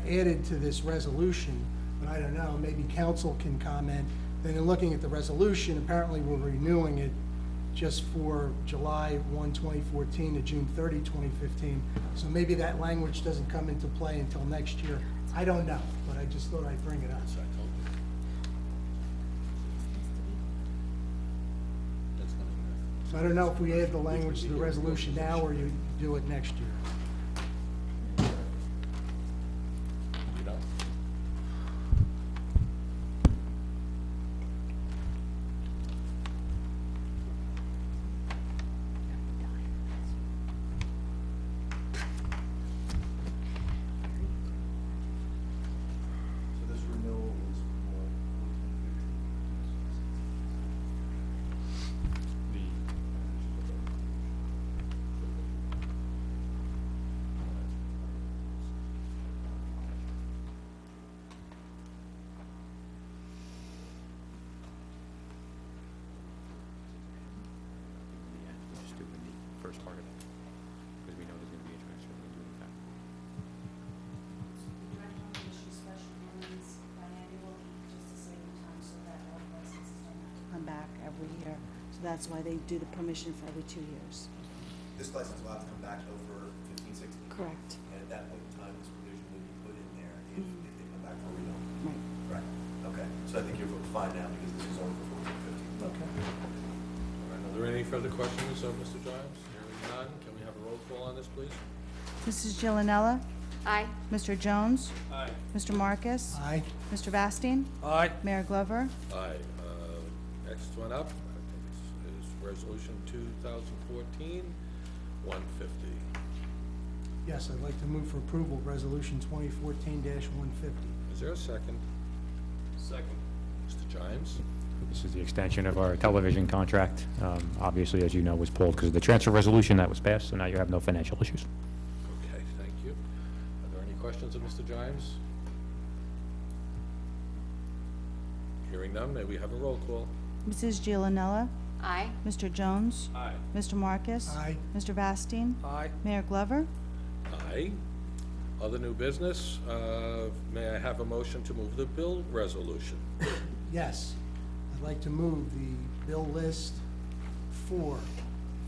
added to this resolution, but I don't know, maybe council can comment. Then in looking at the resolution, apparently we're renewing it just for July 1, 2014 to June 30, 2015. So maybe that language doesn't come into play until next year. I don't know, but I just thought I'd bring it up. So I don't know if we add the language to the resolution now or you do it next year. You know? So this renewal is for 2015? Just doing the first part of it, because we know there's going to be a transfer. We're doing that. The director will issue special rulings biannually just to save them time so that all licenses don't have to come back every year. So that's why they do the permission for every 2 years. This license will have to come back though for 15, 16? Correct. And at that point in time, this provision will be put in there if they come back for renewal? Right. Right, okay. So I think you're fine now because this is only for 14, 15. Okay. All right, are there any further questions of Mr. Giles? Hearing none, can we have a roll call on this, please? Mrs. Gillanella? Aye. Mr. Jones? Aye. Mr. Marcus? Aye. Mr. Vastine? Aye. Mayor Glover? Aye. Next one up, I think is Resolution 2014-150. Yes, I'd like to move for approval of Resolution 2014-150. Is there a second? Second. Mr. Giles? This is the extension of our television contract. Obviously, as you know, was pulled because of the transfer resolution that was passed, so now you have no financial issues. Okay, thank you. Are there any questions of Mr. Giles? Hearing none, may we have a roll call? Mrs. Gillanella? Aye. Mr. Jones? Aye. Mr. Marcus? Aye. Mr. Vastine? Aye. Mayor Glover? Aye. Other new business, may I have a motion to move the bill resolution? Yes, I'd like to move the bill list for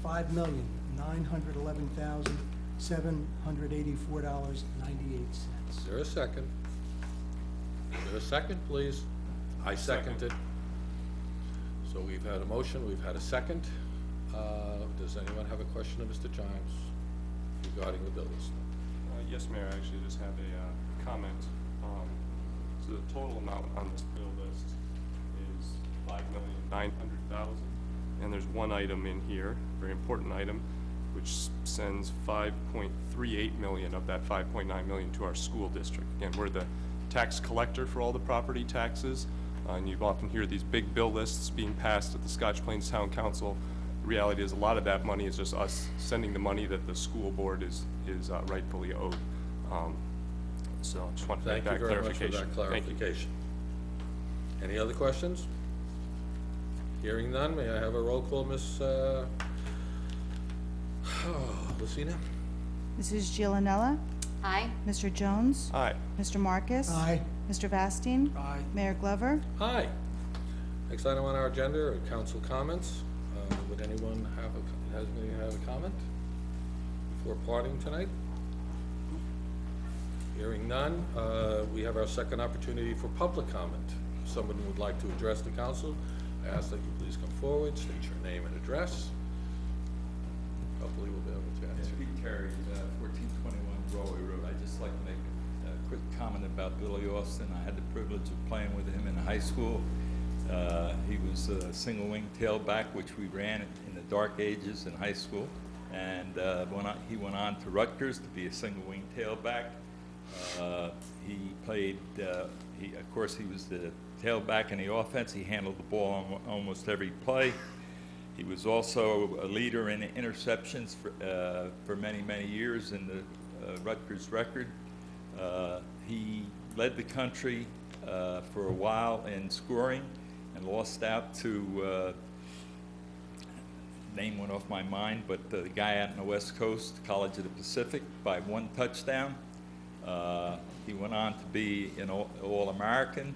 $5,911,784.98. Is there a second? Is there a second, please? I second it. So we've had a motion, we've had a second. Does anyone have a question of Mr. Gimes regarding the bill list? Yes, Mayor, I actually just have a comment. So the total amount on this bill list is $5,900,000. And there's one item in here, very important item, which sends $5.38 million of that $5.9 million to our school district. Again, we're the tax collector for all the property taxes, and you often hear these big bill lists being passed at the Scotch Plains Town Council. The reality is a lot of that money is just us sending the money that the school board is rightfully owed. So I just want to make that clarification. Thank you very much for that Thank you. clarification. Any other questions? Hearing none, may I have a roll call, Ms. Lucina? Mrs. Giovanella? Aye. Mr. Jones? Aye. Mr. Marcus? Aye. Mr. Vastine? Aye. Mayor Glover? Aye. Next item on our agenda are council comments. Would anyone have a comment before parting tonight? Hearing none, we have our second opportunity for public comment. If someone would like to address the council, I ask that you please come forward, state your name and address. Hopefully we'll be able to answer. Pete Terry, 1421 Broadway Road. I'd just like to make a quick comment about Billy Austin. I had the privilege of playing with him in high school. He was a single-wing tailback, which we ran in the dark ages in high school. And he went on to Rutgers to be a single-wing tailback. He played, of course, he was the tailback in the offense. He handled the ball on almost every play. He was also a leader in interceptions for many, many years in the Rutgers record. He led the country for a while in scoring and lost out to, name went off my mind, but the guy out in the West Coast, College of the Pacific, by 1 touchdown. He went on to be an All-American.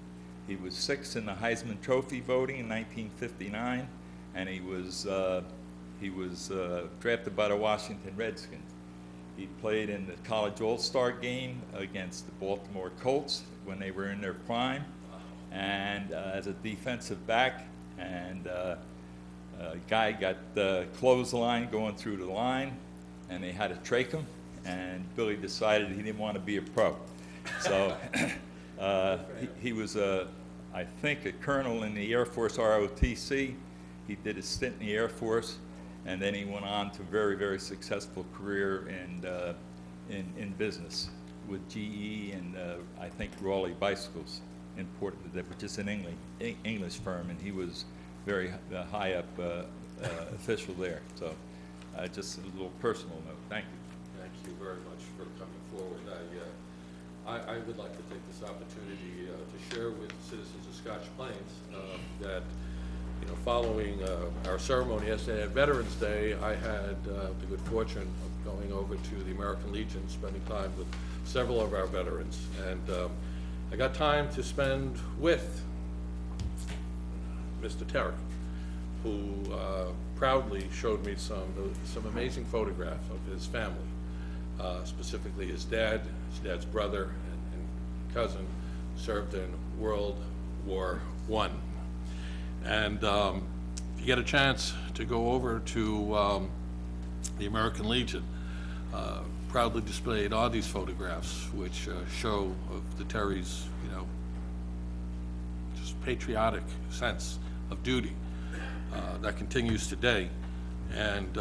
He was 6th in the Heisman Trophy voting in 1959, and he was drafted by the Washington Redskins. He played in the college all-star game against the Baltimore Colts when they were in their prime, and as a defensive back. And a guy got the clothesline going through the line, and they had to trach him. And Billy decided he didn't want to be a pro. So he was, I think, a colonel in the Air Force ROTC. He did a stint in the Air Force, and then he went on to a very, very successful career in business with GE and I think Raleigh Bicycles, which is an English firm, and he was very high up official there. So just a little personal note. Thank you. Thank you very much for coming forward. I would like to take this opportunity to share with the citizens of Scotch Plains that, following our ceremony yesterday at Veterans Day, I had the good fortune of going over to the American Legion, spending time with several of our veterans, and I got time to spend with Mr. Terry, who proudly showed me some amazing photographs of his family. Specifically his dad's brother and cousin served in World War I. And if you get a chance to go over to the American Legion, proudly displayed are these photographs, which show of the Terry's, just patriotic sense of duty that continues today. And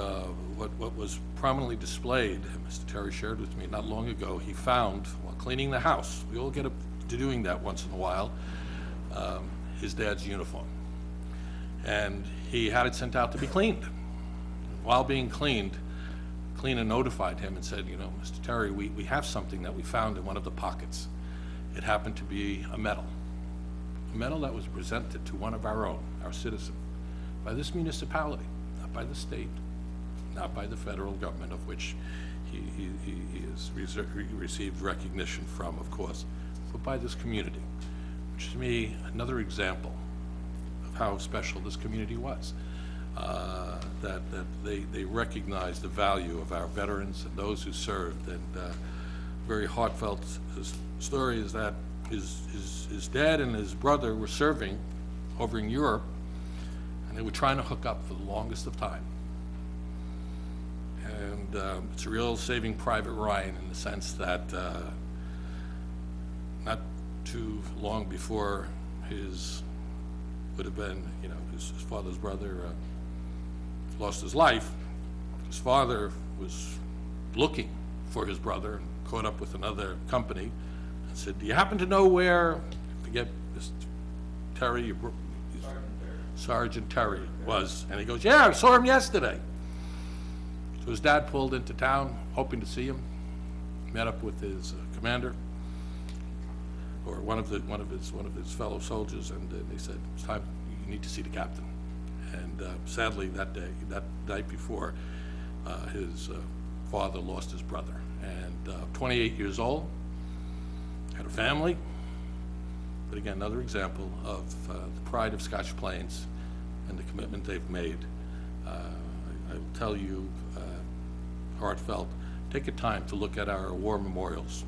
what was prominently displayed, Mr. Terry shared with me not long ago, he found, while cleaning the house, we all get up to doing that once in a while, his dad's uniform. And he had it sent out to be cleaned. While being cleaned, cleaner notified him and said, Mr. Terry, we have something that we found in one of the pockets. It happened to be a medal that was presented to one of our own, our citizen, by this municipality. By the state, not by the federal government, of which he has received recognition from, of course, but by this community, which to me, another example of how special this community was, that they recognize the value of our veterans and those who served. And very heartfelt story is that his dad and his brother were serving over in Europe, and they were trying to hook up for the longest of time. And it's a real Saving Private Ryan in the sense that not too long before would have been, his father's brother lost his life, his father was looking for his brother and caught up with another company and said, do you happen to know where, I forget, Mr. Terry, Sergeant Terry was? And he goes, yeah, I saw him yesterday. So his dad pulled into town, hoping to see him, met up with his commander, or one of his fellow soldiers, and they said, it's time, you need to see the captain. And sadly, that night before, his father lost his brother. And 28 years old, had a family, but again, another example of the pride of Scotch Plains and the commitment they've made. I will tell you, heartfelt, take a time to look at our war memorials.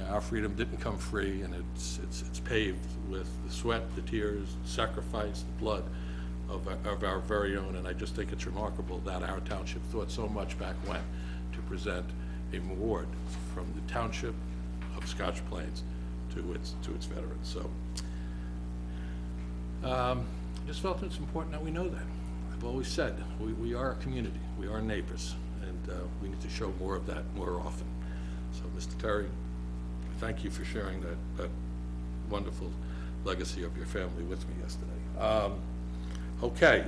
Our freedom didn't come free, and it's paved with the sweat, the tears, sacrifice, the blood of our very own. And I just think it's remarkable that our township thought so much back when to present a award from the Township of Scotch Plains to its veterans. So I just felt it's important that we know that. I've always said we are a community, we are neighbors, and we need to show more of that more often. So, Mr. Terry, thank you for sharing that wonderful legacy of your family with me yesterday. Okay.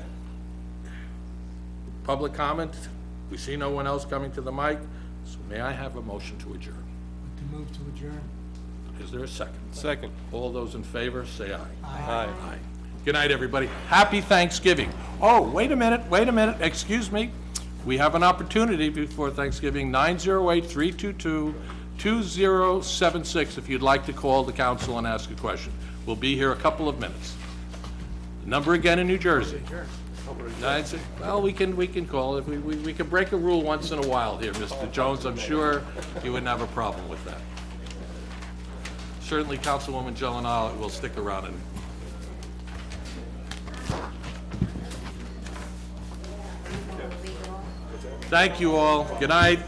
Public comment? We see no one else coming to the mic, so may I have a motion to adjourn? To move to adjourn. Is there a second? Second. All those in favor, say aye. Aye. Aye. Good night, everybody. Happy Thanksgiving. Oh, wait a minute, excuse me. We have an opportunity before Thanksgiving, 908-322-2076, if you'd like to call the council and ask a question. We'll be here a couple of minutes. The number again in New Jersey. Well, we can call it. We can break a rule once in a while here, Mr. Jones. I'm sure you wouldn't have a problem with that. Certainly, Councilwoman Jelinal will stick around and thank you all. Good night.